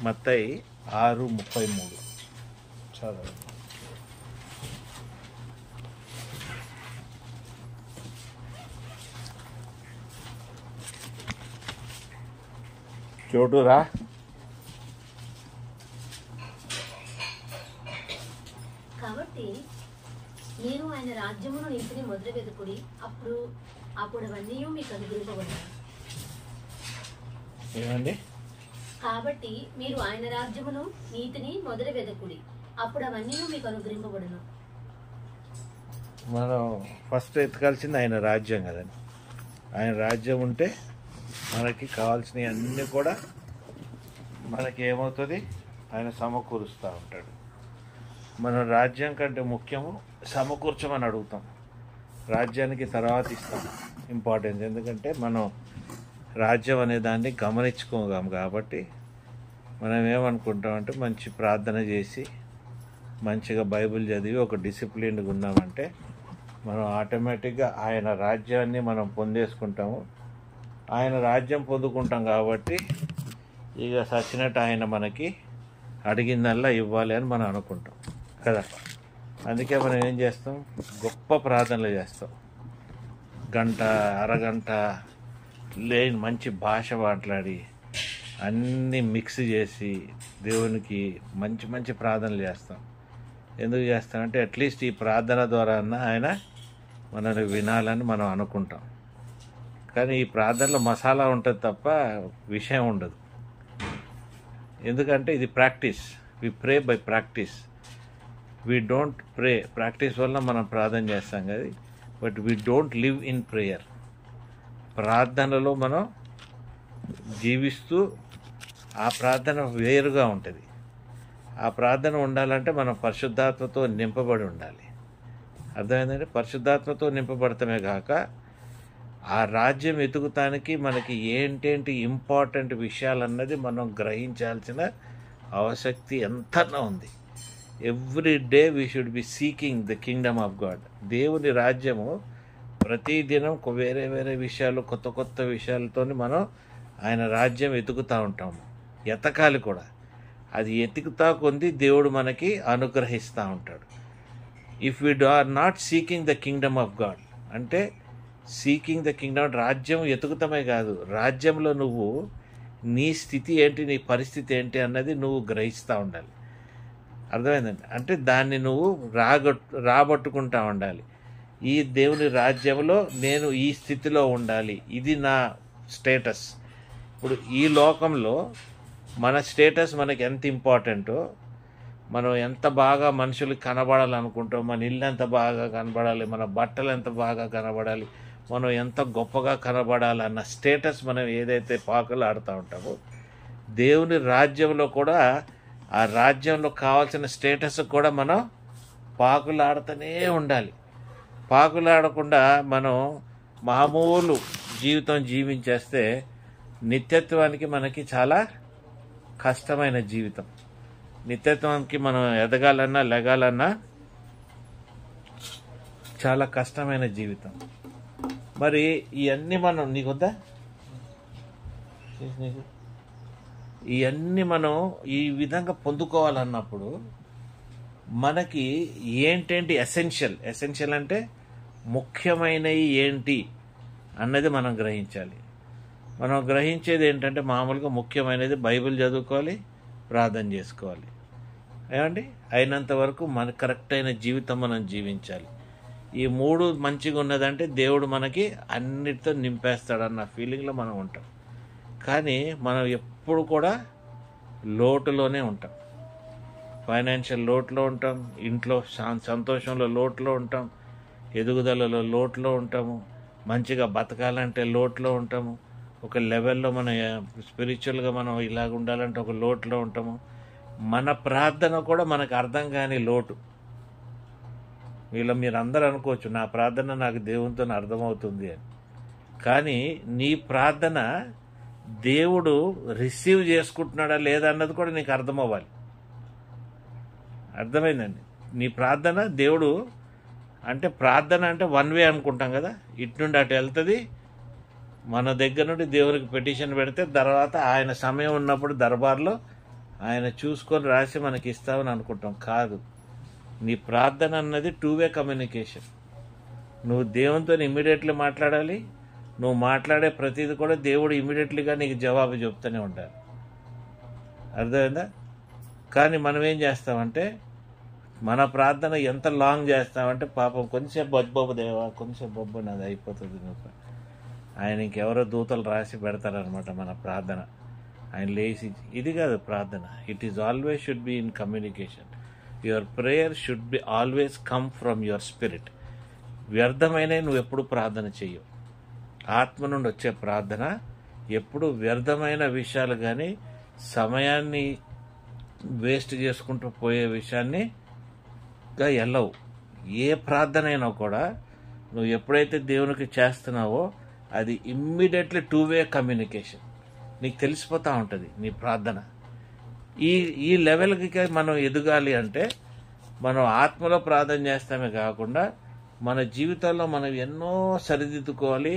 మత్తయి 6:33 చదవండి. చూడురా, కాబట్టి మీరు ఆయన రాజ్యమును నీతిని మొదలు వెతుకుడి, అప్పుడు అవన్నీ మీకు అనుగ్రహింపబడును. ఏమండి? కాబట్టి మీరు ఆయన రాజ్యమును నీతిని మొదలు వెతుకుడి, అప్పుడు అవన్నీ మీకు అనుగ్రహింపబడును. మనం ఫస్ట్ ఎత్తుకాల్సింది ఆయన రాజ్యం కదండి. ఆయన రాజ్యం ఉంటే మనకి కావాల్సినవి అన్నీ కూడా మనకి ఏమవుతుంది, ఆయన సమకూరుస్తూ ఉంటాడు. మనం రాజ్యం కంటే ముఖ్యము సమకూర్చమని అడుగుతాం, రాజ్యానికి తర్వాత ఇస్తాం ఇంపార్టెన్స్. ఎందుకంటే మనం రాజ్యం అనే దాన్ని గమనించుకోగాం కాబట్టి మనం ఏమనుకుంటామంటే మంచి ప్రార్థన చేసి మంచిగా బైబిల్ చదివి ఒక డిసిప్లిన్గా ఉన్నామంటే మనం ఆటోమేటిక్గా ఆయన రాజ్యాన్ని మనం పొందేసుకుంటాము. ఆయన రాజ్యం పొందుకుంటాం కాబట్టి ఇక సచ్చినట్టు ఆయన మనకి అడిగిందల్లా ఇవ్వాలి అని మనం అనుకుంటాం కదా. అందుకే మనం ఏం చేస్తాం, గొప్ప ప్రార్థనలు చేస్తాం, గంట అరగంట లేని మంచి భాష మాట్లాడి అన్నీ మిక్స్ చేసి దేవునికి మంచి మంచి ప్రార్థనలు చేస్తాం. ఎందుకు చేస్తామంటే అట్లీస్ట్ ఈ ప్రార్థన ద్వారా ఆయన మనల్ని వినాలని మనం అనుకుంటాం. కానీ ఈ ప్రార్థనలో మసాలా ఉంటుంది తప్ప విషయం ఉండదు. ఎందుకంటే ఇది practice, we pray by practice, we don't pray. Practice వల్ల మనం ప్రార్థన చేస్తాం కదా, but we don't live in prayer. ప్రార్థనలో మనం జీవిస్తూ ఆ ప్రార్థన వేరుగా ఉంటుంది. ఆ ప్రార్థన ఉండాలంటే మనం పరిశుద్ధాత్మతో నింపబడి ఉండాలి. అర్థమైందంటే పరిశుద్ధాత్మతో నింపబడటమే కాక ఆ రాజ్యం ఎదుగుతానికి మనకి ఏంటేంటి ఇంపార్టెంట్ విషయాలన్నది మనం గ్రహించాల్సిన ఆసక్తి ఎంతనా ఉంది. Every day we should B seeking the kingdom of God. దేవుని రాజ్యము ప్రతిదినం వేరే వేరే విషయాలు, కొత్త కొత్త విషయాలతో మనం ఆయన రాజ్యం ఎతుకుతూ ఉంటాము. ఎతకాలి కూడా. అది ఎతుకుతా కొంది దేవుడు మనకి అనుగ్రహిస్తూ ఉంటాడు. If we are not seeking the kingdom of God అంటే సీకింగ్ ద కింగ్డమ్ ఎతుకుతమే ఎతుకుతామే కాదు, రాజ్యంలో నువ్వు నీ స్థితి ఏంటి, నీ పరిస్థితి ఏంటి అన్నది నువ్వు గ్రహిస్తూ ఉండాలి. అర్థమైందండి? అంటే దాన్ని నువ్వు రాబట్టుకుంటా ఉండాలి. ఈ దేవుని రాజ్యంలో నేను ఈ స్థితిలో ఉండాలి, ఇది నా స్టేటస్. ఇప్పుడు ఈ లోకంలో మన స్టేటస్ మనకి ఎంత ఇంపార్టెంటో, మనం ఎంత బాగా మనుషులకు కనబడాలనుకుంటాం, మన ఇల్లు ఎంత బాగా కనబడాలి, మన బట్టలు ఎంత బాగా కనబడాలి, మనం ఎంత గొప్పగా కనబడాలన్న స్టేటస్ మనం ఏదైతే పాకులు ఆడుతూ ఉంటామో, దేవుని రాజ్యంలో కూడా ఆ రాజ్యంలో కావాల్సిన స్టేటస్ కూడా మనం పాకులు ఆడుతూనే ఉండాలి. పాకులు ఆడకుండా మనం మామూలు జీవితం జీవించేస్తే నిత్యత్వానికి మనకి చాలా కష్టమైన జీవితం. నిత్యత్వానికి మనం ఎదగాలన్నా లెగాలన్నా చాలా కష్టమైన జీవితం. మరి ఇవన్నీ మనం నీకొద్దా ఇవన్నీ మనం ఈ విధంగా పొందుకోవాలన్నప్పుడు మనకి ఏంటేంటి ఎసెన్షియల్ అంటే ముఖ్యమైనవి ఏంటి అన్నది మనం గ్రహించాలి. మనం గ్రహించేది ఏంటంటే మామూలుగా ముఖ్యమైనది బైబిల్ చదువుకోవాలి, ప్రార్థన చేసుకోవాలి. ఏమండి? అయినంత వరకు మన కరెక్ట్ అయిన జీవితం మనం జీవించాలి. ఈ మూడు మంచిగా ఉన్నదంటే దేవుడు మనకి అన్నిటితో నింపేస్తాడన్న ఫీలింగ్లో మనం ఉంటాం. కానీ మనం ఎప్పుడు కూడా లోటులోనే ఉంటాం. ఫైనాన్షియల్ లోటులో ఉంటాం, ఇంట్లో సంతోషంలో లోటులో ఉంటాం, ఎదుగుదలలో లోటులో ఉంటాము, మంచిగా బతకాలంటే లోటులో ఉంటాము, ఒక లెవెల్లో మనం స్పిరిచువల్గా మనం ఇలాగ ఉండాలంటే ఒక లోటులో ఉంటాము. మన ప్రార్థన కూడా మనకు అర్థం కాని లోటు. మీరు అందరూ అనుకోవచ్చు నా ప్రార్థన నాకు దేవునితో అర్థమవుతుంది అని. కానీ నీ ప్రార్థన దేవుడు రిసీవ్ చేసుకుంటున్నాడా లేదా అన్నది కూడా నీకు అర్థమవ్వాలి. అర్థమైందండి? నీ ప్రార్థన దేవుడు అంటే ప్రార్థన అంటే వన్ వే అనుకుంటాం కదా, ఇటు నుండి అటు వెళ్తుంది, మన దగ్గర నుండి దేవునికి పిటిషన్ పెడితే తర్వాత ఆయన సమయం ఉన్నప్పుడు దర్బార్లో ఆయన చూసుకొని రాసి మనకి ఇస్తామని అనుకుంటాం. కాదు, నీ ప్రార్థన అన్నది 2-వే కమ్యూనికేషన్. నువ్వు దేవునితో ఇమ్మీడియట్లీ మాట్లాడాలి. నువ్వు మాట్లాడే ప్రతిదీ కూడా దేవుడు ఇమ్మీడియట్లీగా నీకు జవాబు చెప్తూనే ఉండాలి. అర్థమైందా? కానీ మనం ఏం చేస్తామంటే మన ప్రార్థన ఎంత లాంగ్ చేస్తామంటే పాపం కొంచెంసేపు బొబ్బు దేవా, కొంచెంసేపు బొబ్బు నాది అయిపోతుంది. ఆయన ఇంకెవరో దూతలు రాసి పెడతారనమాట మన ప్రార్థన. ఆయన లేచి ఇది కాదు ప్రార్థన. It is always should be in communication. Your prayer should be always come from your spirit. వ్యర్థమైన నువ్వు ఎప్పుడు ప్రార్థన చెయ్యవు. ఆత్మ నుండి వచ్చే ప్రార్థన ఎప్పుడు వ్యర్థమైన విషయాలు కానీ సమయాన్ని వేస్ట్ చేసుకుంటూ పోయే విషయాన్ని వెళ్ళవు. ఏ ప్రార్థన అయినా కూడా నువ్వు ఎప్పుడైతే దేవునికి చేస్తున్నావో అది ఇమ్మీడియట్లీ 2-వే కమ్యూనికేషన్. నీకు తెలిసిపోతూ ఉంటుంది నీ ప్రార్థన. ఈ లెవెల్కి మనం ఎదగాలి అంటే మనం ఆత్మలో ప్రార్థన చేస్తామే కాకుండా మన జీవితంలో మనం ఎన్నో సరిదిద్దుకోవాలి.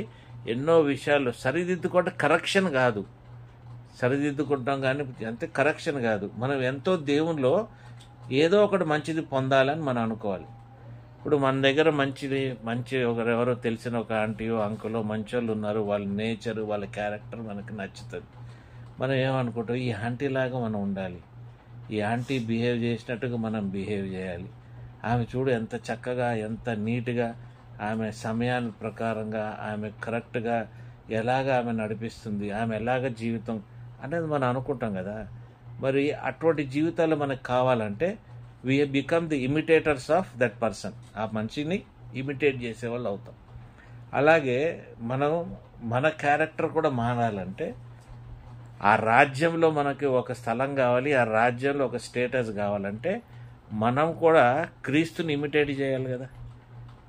ఎన్నో విషయాలు సరిదిద్దుకుంటే కరెక్షన్ కాదు, సరిదిద్దుకుంటాం కానీ అంతే, కరెక్షన్ కాదు. మనం ఎంతో దేవునిలో ఏదో ఒకటి మంచిది పొందాలని మనం అనుకోవాలి. ఇప్పుడు మన దగ్గర మంచి ఎవరో తెలిసిన ఒక ఆంటీయో అంకులో మంచోళ్ళు ఉన్నారు. వాళ్ళ నేచరు, వాళ్ళ క్యారెక్టర్ మనకు నచ్చుతుంది. మనం ఏమనుకుంటాం, ఈ ఆంటీ లాగా మనం ఉండాలి, ఈ ఆంటీ బిహేవ్ చేసినట్టుగా మనం బిహేవ్ చేయాలి. ఆమె చూడు ఎంత చక్కగా, ఎంత నీట్గా, ఆమె సమయాన్ని ప్రకారంగా, ఆమె కరెక్ట్గా ఎలాగ ఆమె నడిపిస్తుంది, ఆమె ఎలాగ జీవితం అనేది మనం అనుకుంటాం కదా. మరి అటువంటి జీవితాలు మనకు కావాలంటే we become the imitators of that person. ఆ మనిషిని ఇమిటేట్ చేసేవాళ్ళు అవుతాం. అలాగే మన క్యారెక్టర్ కూడా మారాలంటే ఆ రాజ్యంలో మనకి ఒక స్థలం కావాలి, ఆ రాజ్యంలో ఒక స్టేటస్ కావాలంటే మనం కూడా క్రీస్తుని ఇమిటేట్ చేయాలి కదా.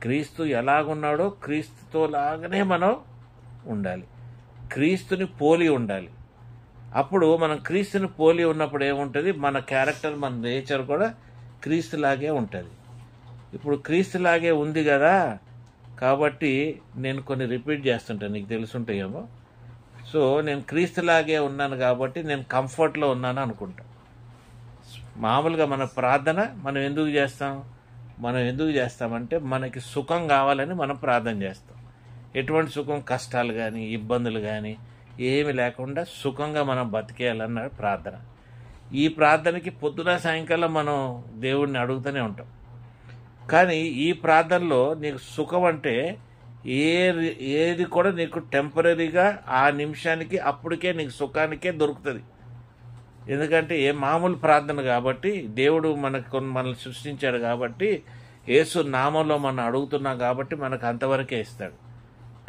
క్రీస్తు ఎలాగున్నాడో క్రీస్తుతో లాగానే మనం ఉండాలి, క్రీస్తుని పోలి ఉండాలి. అప్పుడు మనం క్రీస్తుని పోలి ఉన్నప్పుడు ఏముంటుంది, మన క్యారెక్టర్, మన నేచర్ కూడా క్రీస్తులాగే ఉంటుంది. ఇప్పుడు క్రీస్తులాగే ఉంది కదా, కాబట్టి నేను కొన్ని రిపీట్ చేస్తుంటాను, నీకు తెలుసుంటాయేమో. సో నేను క్రీస్తులాగే ఉన్నాను కాబట్టి నేను కంఫర్ట్లో ఉన్నాను అనుకుంటా. మామూలుగా మన ప్రార్థన మనం ఎందుకు చేస్తామంటే మనకి సుఖం కావాలని మనం ప్రార్థన చేస్తాం. ఎటువంటి సుఖం, కష్టాలు కానీ ఇబ్బందులు కానీ ఏమి లేకుండా సుఖంగా మనం బతికేయాలన్న ప్రార్థన. ఈ ప్రార్థనకి పొద్దున సాయంకాలం మనం దేవుడిని అడుగుతూనే ఉంటాం. కానీ ఈ ప్రార్థనలో నీకు సుఖం అంటే ఏది కూడా నీకు టెంపరీగా ఆ నిమిషానికి అప్పటికే నీకు సుఖానికే దొరుకుతుంది. ఎందుకంటే ఏ మామూలు ప్రార్థన కాబట్టి, దేవుడు మనల్ని సృష్టించాడు కాబట్టి, యేసు నామంలో మనం అడుగుతున్నాం కాబట్టి మనకు అంతవరకే ఇస్తాడు.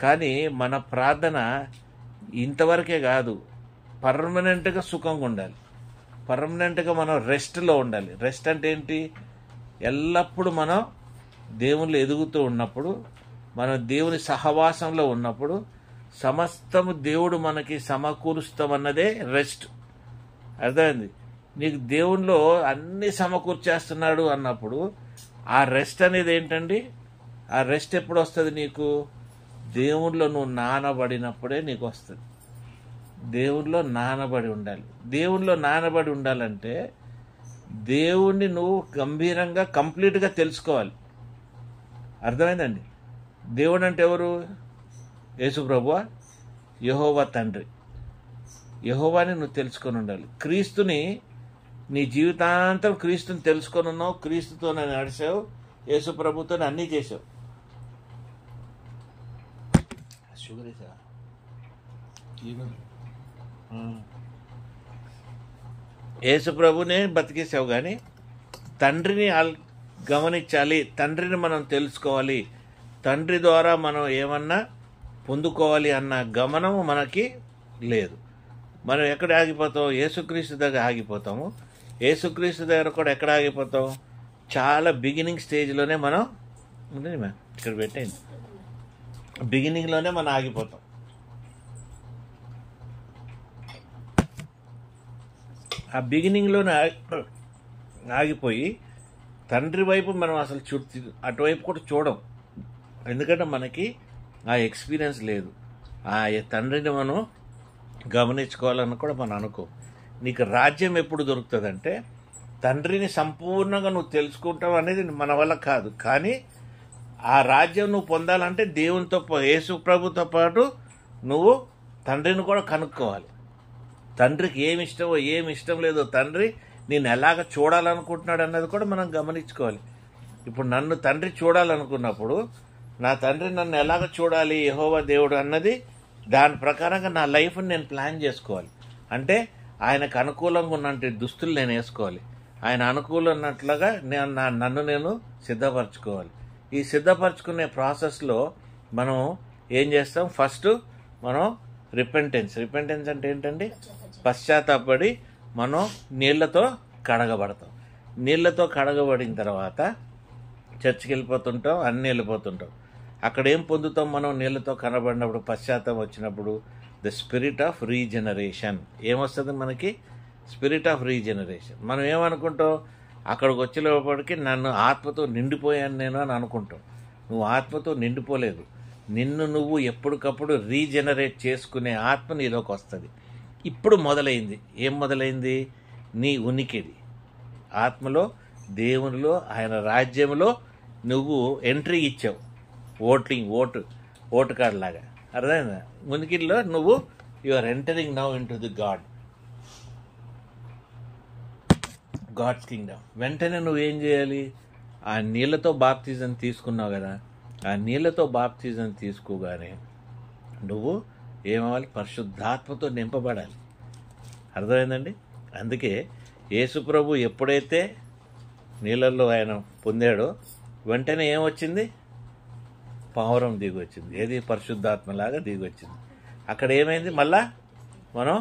కానీ మన ప్రార్థన ఇంతవరకే కాదు, పర్మనెంట్గా సుఖంగా ఉండాలి, పర్మనెంట్గా మనం రెస్ట్లో ఉండాలి. రెస్ట్ అంటే ఏంటి? ఎల్లప్పుడూ మనం దేవుళ్ళు ఎదుగుతూ ఉన్నప్పుడు, మనం దేవుని సహవాసంలో ఉన్నప్పుడు సమస్తము దేవుడు మనకి సమకూరుస్తామన్నదే రెస్ట్. అర్థమైంది? నీకు దేవునిలో అన్ని సమకూర్చేస్తున్నాడు అన్నప్పుడు ఆ రెస్ట్ అనేది ఏంటండి? ఆ రెస్ట్ ఎప్పుడు వస్తుంది నీకు? దేవునిలో నువ్వు నానబడినప్పుడే నీకు వస్తుంది. దేవునిలో నానబడి ఉండాలి. దేవునిలో నానబడి ఉండాలంటే దేవుణ్ణి నువ్వు గంభీరంగా కంప్లీట్గా తెలుసుకోవాలి. అర్థమైందండి? దేవుడు అంటే ఎవరు? యేసు ప్రభువా, యెహోవా తండ్రి. యెహోవాని నువ్వు తెలుసుకొని ఉండాలి. క్రీస్తుని నీ జీవితాంతం క్రీస్తుని తెలుసుకొని ఉన్నావు, క్రీస్తుతో నడిచావు, యేసు ప్రభుతో అన్నీ చేసావు. షుగర్ వేసా? యేసు ప్రభునే బతికేసావు. కానీ తండ్రిని గమనించాలి, తండ్రిని మనం తెలుసుకోవాలి, తండ్రి ద్వారా మనం ఏమన్నా పొందుకోవాలి అన్న గమనము మనకి లేదు. మనం ఎక్కడ ఆగిపోతాం? యేసుక్రీస్తు దగ్గర ఆగిపోతాము. యేసుక్రీస్తు దగ్గర కూడా ఎక్కడ ఆగిపోతాం? చాలా బిగినింగ్ స్టేజ్లోనే మనం ఇక్కడ పెట్టేయండి, బిగినింగ్లోనే మనం ఆగిపోతాం. ఆ బిగినింగ్లోనే ఆగిపోయి తండ్రి వైపు మనం అసలు అటువైపు కూడా చూడం. ఎందుకంటే మనకి ఆ ఎక్స్పీరియన్స్ లేదు. ఆ తండ్రిని మనం గమనించుకోవాలని కూడా మనం అనుకో. నీకు రాజ్యం ఎప్పుడు దొరుకుతుందంటే తండ్రిని సంపూర్ణంగా నువ్వు తెలుసుకుంటావు అనేది మన వల్ల కాదు. కానీ ఆ రాజ్యం నువ్వు పొందాలంటే దేవునితో యేసు ప్రభుతో పాటు నువ్వు తండ్రిని కూడా కనుక్కోవాలి. తండ్రికి ఏమి ఇష్టమో ఏమి ఇష్టం లేదో, తండ్రి నేను ఎలాగ చూడాలనుకుంటున్నాడు అన్నది కూడా మనం గమనించుకోవాలి. ఇప్పుడు నన్ను తండ్రి చూడాలనుకున్నప్పుడు నా తండ్రి నన్ను ఎలాగ చూడాలి యెహోవా దేవుడు అన్నది దాని ప్రకారంగా నా లైఫ్ని నేను ప్లాన్ చేసుకోవాలి. అంటే ఆయనకు అనుకూలంగా ఉన్నట్టు దుస్తులు నేను వేసుకోవాలి. ఆయన అనుకూలం ఉన్నట్లుగా నన్ను నేను సిద్ధపరచుకోవాలి. ఈ సిద్ధపరచుకునే ప్రాసెస్లో మనం ఏం చేస్తాం? ఫస్ట్ మనం రిపెంటెన్స్ అంటే ఏంటండి? పశ్చాత్తాపడి మనం నీళ్లతో కడగబడతాం. నీళ్లతో కడగబడిన తర్వాత చర్చికి వెళ్ళిపోతుంటాం, అన్నీ వెళ్ళిపోతుంటాం. అక్కడ ఏం పొందుతాం మనం? నీళ్లతో కనబడినప్పుడు, పశ్చాత్తాపం వచ్చినప్పుడు ద స్పిరిట్ ఆఫ్ రీజనరేషన్. ఏమొస్తుంది మనకి? Spirit of regeneration. మనం ఏమనుకుంటాం? అక్కడికి వచ్చేటప్పటికి నన్ను ఆత్మతో నిండిపోయాను నేను అని అనుకుంటాం. నువ్వు ఆత్మతో నిండిపోలేదు. నిన్ను నువ్వు ఎప్పటికప్పుడు రీజనరేట్ చేసుకునే ఆత్మ నీలోకి వస్తుంది. ఇప్పుడు మొదలైంది. ఏం మొదలైంది? నీ ఉనికిది ఆత్మలో, దేవునిలో, ఆయన రాజ్యంలో నువ్వు ఎంట్రీ ఇచ్చావు. ఓటు కార్డు లాగా, అర్థమైందా? ఉనికిలో నువ్వు you are entering now into the God's kingdom. వెంటనే నువ్వేం చేయాలి? ఆ నీళ్లతో బాప్తిజం తీసుకున్నావు కదా, ఆ నీళ్లతో బాప్తిజం తీసుకోగానే నువ్వు ఏమవ్వాలి? పరిశుద్ధాత్మతో నింపబడాలి. అర్థమైందండి? అందుకే యేసుప్రభు ఎప్పుడైతే నీళ్ళల్లో ఆయన పొందాడో వెంటనే ఏమొచ్చింది? పావురం దిగి వచ్చింది. ఏది? పరిశుద్ధాత్మలాగా దిగి వచ్చింది. అక్కడ ఏమైంది? మళ్ళా మనం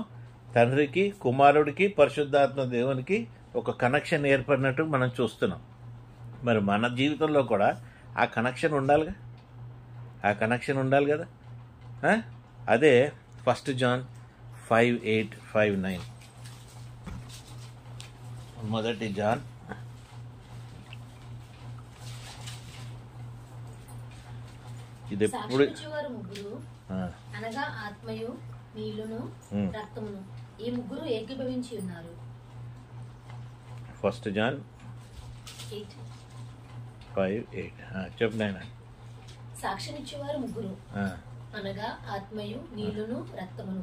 తండ్రికి, కుమారుడికి, పరిశుద్ధాత్మ దేవునికి ఒక కనెక్షన్ ఏర్పడినట్టు మనం చూస్తున్నాం. మరి మన జీవితంలో కూడా ఆ కనెక్షన్ ఉండాలిగా, ఆ కనెక్షన్ ఉండాలి కదా. అదే 1 John 5:8, 5:9. 1 John ఇది ఎప్పుడు అనగా ఆత్మయు నీళ్లును రక్తమును ఈ ముగ్గురు ఏకీభవించి ఉన్నారు. 1 John 5:8. చెప్పు నాయన. సాక్ష్యమిచ్చేవారు ముగ్గురు అనగా ఆత్మయు నీళ్లును రక్తమును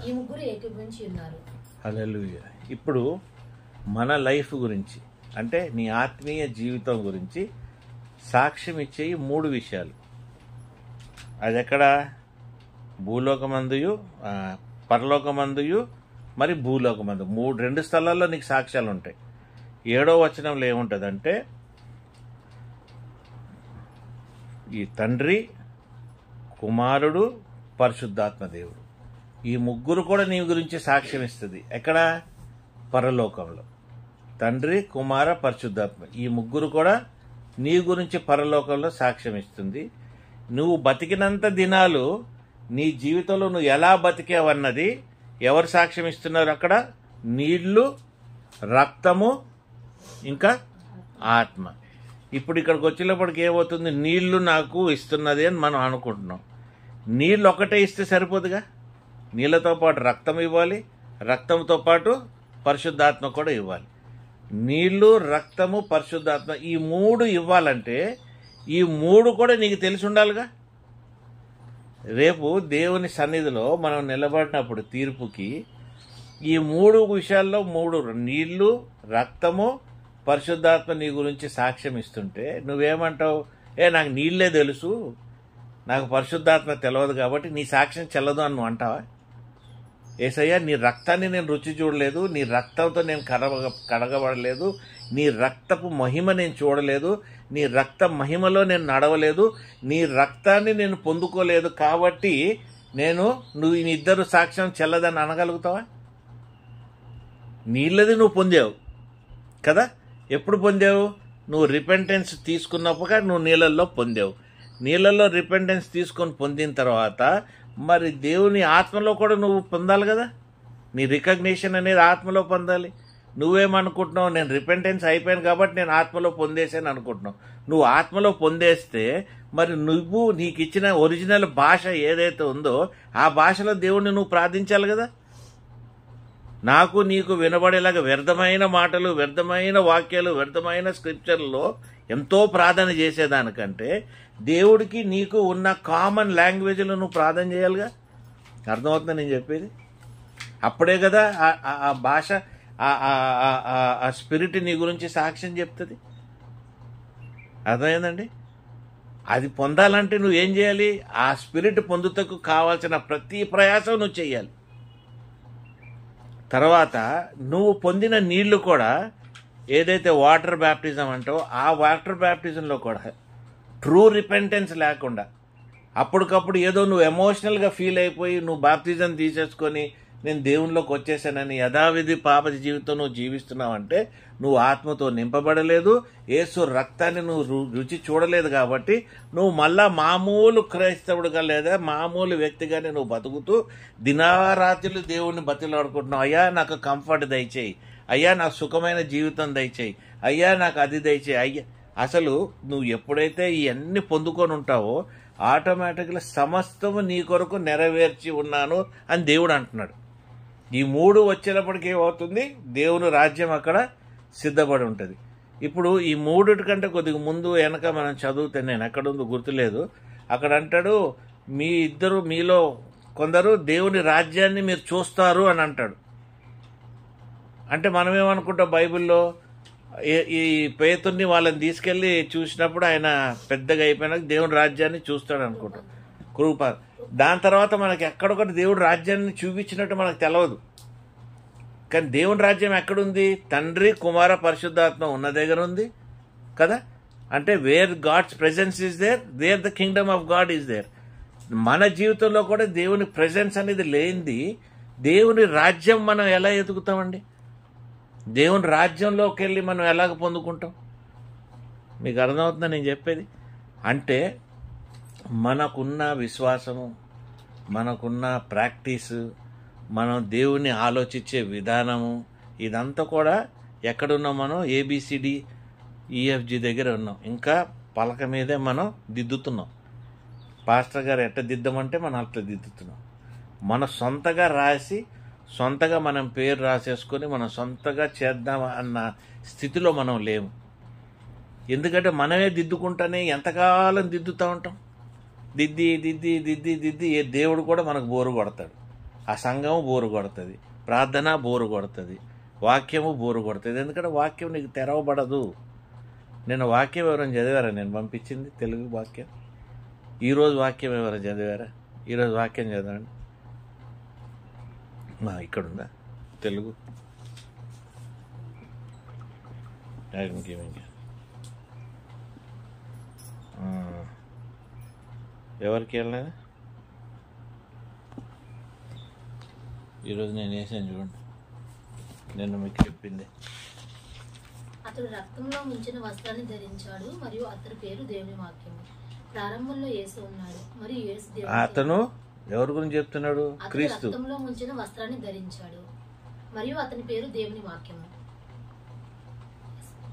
ఈ ముగ్గురు ఏకీభవించి ఉన్నారు. హల్లెలూయా. ఇప్పుడు మన లైఫ్ గురించి, అంటే నీ ఆత్మీయ జీవితం గురించి సాక్ష్యం ఇచ్చేవి 3 విషయాలు. అది ఎక్కడ? భూలోకమందుయు, పరలోకమందుయు, మరి భూలోకమందు. 2 స్థలాల్లో నీకు సాక్ష్యాలు ఉంటాయి. 7వ వచనంలో ఏముంటుందంటే ఈ తండ్రి, కుమారుడు, పరిశుద్ధాత్మ దేవుడు ఈ ముగ్గురు కూడా నీ గురించి సాక్ష్యం ఇస్తుంది. ఎక్కడ? పరలోకంలో. తండ్రి, కుమార, పరిశుద్ధాత్మ ఈ ముగ్గురు కూడా నీ గురించి పరలోకంలో సాక్ష్యం ఇస్తుంది. నువ్వు బతికినంత దినాలు నీ జీవితంలో నువ్వు ఎలా బతికావన్నది ఎవరు సాక్ష్యం ఇస్తున్నారు? అక్కడ నీళ్లు, రక్తము, ఇంకా ఆత్మ. ఇప్పుడు ఇక్కడికి వచ్చేటప్పటికి ఏమవుతుంది? నీళ్లు నాకు ఇస్తున్నది అని మనం అనుకుంటున్నాం. నీళ్ళు ఒకటే ఇస్తే సరిపోదుగా. నీళ్ళతో పాటు రక్తం ఇవ్వాలి, రక్తంతో పాటు పరిశుద్ధాత్మ కూడా ఇవ్వాలి. నీళ్లు, రక్తము, పరిశుద్ధాత్మ ఈ 3 ఇవ్వాలంటే ఈ 3 కూడా నీకు తెలిసి ఉండాలిగా. రేపు దేవుని సన్నిధిలో మనం నిలబడినప్పుడు తీర్పుకి ఈ 3 విషయాల్లో 3 నీళ్లు, రక్తము, పరిశుద్ధాత్మ నీ గురించి సాక్ష్యం ఇస్తుంటే నువ్వేమంటావు? నాకు నీళ్లే తెలుసు, నాకు పరిశుద్ధాత్మ తెలియదు కాబట్టి నీ సాక్ష్యం చెల్లదు అని నువ్వు అంటావా? యేసయ్య, నీ రక్తాన్ని నేను రుచి చూడలేదు, నీ రక్తంతో నేను కడగబడలేదు, నీ రక్తపు మహిమ నేను చూడలేదు, నీ రక్త మహిమలో నేను నడవలేదు, నీ రక్తాన్ని నేను పొందుకోలేదు కాబట్టి నువ్వు నీ ఇద్దరు సాక్ష్యం చెల్లదని అనగలుగుతావా? నీళ్ళది నువ్వు పొందావు కదా. ఎప్పుడు పొందావు? నువ్వు రిపెంటెన్స్ తీసుకున్నప్పుడు నువ్వు నీళ్ళల్లో పొందావు. నీళ్ళల్లో రిపెంటెన్స్ తీసుకొని పొందిన తర్వాత మరి దేవుని ఆత్మలో కూడా నువ్వు పొందాలి కదా. నీ రికగ్నిషన్ అనేది ఆత్మలో పొందాలి. నువ్వేమనుకుంటున్నావు? నేను రిపెంటెన్స్ అయిపోయాను కాబట్టి నేను ఆత్మలో పొందేసాను అనుకుంటున్నావు. నువ్వు ఆత్మలో పొందేస్తే మరి నువ్వు నీకు ఇచ్చిన ఒరిజినల్ భాష ఏదైతే ఉందో ఆ భాషలో దేవుణ్ణి నువ్వు ప్రార్థించాలి కదా. నాకు నీకు వినబడేలాగా వ్యర్థమైన మాటలు, వ్యర్థమైన వాక్యాలు, వ్యర్థమైన స్క్రిప్చర్లో ఎంతో ప్రార్థన చేసేదానికంటే దేవుడికి నీకు ఉన్న కామన్ లాంగ్వేజ్లో నువ్వు ప్రార్థన చేయాలిగా. అర్థమవుతుందా నేను చెప్పేది? అప్పుడే కదా ఆ భాష, ఆ స్పిరిట్ నీ గురించి సాక్ష్యం చెప్తుంది. అర్థమైందండి? అది పొందాలంటే నువ్వు ఏం చేయాలి? ఆ స్పిరిట్ పొందుటకు కావాల్సిన ప్రతి ప్రయాసం నువ్వు చేయాలి. తర్వాత నువ్వు పొందిన నీళ్లు కూడా ఏదైతే వాటర్ బ్యాప్టిజం అంటో ఆ వాటర్ బ్యాప్టిజంలో కూడా ట్రూ రిపెంటెన్స్ లేకుండా అప్పటికప్పుడు ఏదో నువ్వు ఎమోషనల్గా ఫీల్ అయిపోయి నువ్వు బాప్టిజం తీసేసుకొని నేను దేవునిలోకి వచ్చేసానని యథావిధి పాప జీవితం నువ్వు జీవిస్తున్నావంటే నువ్వు ఆత్మతో నింపబడలేదు, యేసు రక్తాన్ని నువ్వు రుచి చూడలేదు. కాబట్టి నువ్వు మళ్ళా మామూలు క్రైస్తవుడుగా లేదా మామూలు వ్యక్తిగానే నువ్వు బతుకుతూ దినారాత్రులు దేవుణ్ణి బతిలాడుకుంటున్నావు. అయ్యా నాకు కంఫర్ట్ దయచేయి, అయ్యా నాకు సుఖమైన జీవితం దయచేయి, అయ్యా నాకు అది దయచేయి. అయ్యా అసలు నువ్వు ఎప్పుడైతే ఇవన్నీ పొందుకొని ఉంటావో ఆటోమేటిక్గా సమస్తము నీ కొరకు నెరవేర్చి ఉన్నాను అని దేవుడు అంటున్నాడు. ఈ మూడు వచ్చేటప్పటికి ఏమవుతుంది? దేవుని రాజ్యం అక్కడ సిద్ధపడి ఉంటుంది. ఇప్పుడు ఈ మూడిటి కంటే కొద్దిగా ముందు వెనక మనం చదివితే, నేను ఎక్కడుందో గుర్తులేదు, అక్కడ అంటాడు మీలో కొందరు దేవుని రాజ్యాన్ని మీరు చూస్తారు అని అంటాడు. అంటే మనం ఏమనుకుంటాం, బైబిల్లో ఈ పేతుర్ని వాళ్ళని తీసుకెళ్లి చూసినప్పుడు ఆయన పెద్దగా అయిపోయినాక దేవుని రాజ్యాన్ని చూస్తాడు అనుకుంటాం, కృప. దాని తర్వాత మనకి ఎక్కడొకటి దేవుడు రాజ్యాన్ని చూపించినట్టు మనకు తెలియదు. కానీ దేవుని రాజ్యం ఎక్కడుంది? తండ్రి, కుమార, పరిశుద్ధాత్మ ఉన్న దగ్గర ఉంది కదా. అంటే where God's presence is there, there the kingdom of God is there. మన జీవితంలో కూడా దేవుని ప్రెజెన్స్ అనేది లేనిది దేవుని రాజ్యం మనం ఎలా ఎదుగుతామండి? దేవుని రాజ్యంలోకి వెళ్ళి మనం ఎలాగ పొందుకుంటాం? మీకు అర్థమవుతుందా నేను చెప్పేది? అంటే మనకున్న విశ్వాసము, మనకున్న ప్రాక్టీసు, మనం దేవుని ఆలోచించే విధానము, ఇదంతా కూడా ఎక్కడున్నాం? మనం ABCD EFG దగ్గర ఉన్నాం. ఇంకా పలక మీదే మనం దిద్దుతున్నాం. పాస్టర్ గారు ఎట్ట దిద్దమంటే మనం అట్లా దిద్దుతున్నాం. మన సొంతగా రాసి సొంతగా మనం పేరు రాసేసుకొని మనం సొంతగా చేద్దాం అన్న స్థితిలో మనం లేము. ఎందుకంటే మనమే దిద్దుకుంటానే ఎంతకాలం దిద్దుతూ ఉంటాం. దిద్ది దిద్ది దిద్ది దిద్ది ఏ దేవుడు కూడా మనకు బోరు కొడతాడు, ఆ సంఘము బోరు కొడుతుంది, ప్రార్థన బోరు కొడుతుంది, వాక్యము బోరు కొడుతుంది. ఎందుకంటే వాక్యం నీకు తెరవబడదు. నేను వాక్యం ఎవరైనా చదివారా? నేను పంపించింది తెలుగు వాక్యం. ఈరోజు వాక్యం ఎవరైనా చదివారా? ఈరోజు వాక్యం చదవండి. ఇక్కడుందా తెలుగు? ఎవరికి వెళ్ళలేదు? ఈరోజు నేను వేసాను చూడండి, నేను మీకు చెప్పింది. అతడు రక్తంలో ముంచిన వస్త్రాన్ని ధరించాడు మరియు అతని పేరు దేవుని వాక్యము. ప్రారంభంలో యేసు ఉన్నాడు మరియు యేసు దేవుడు. అతను ఎవరి గురించి చెప్తున్నాడు? క్రీస్తు. రక్తంలో ముంచిన వస్త్రాన్ని ధరించాడు మరియు అతని పేరు దేవుని వాక్యము.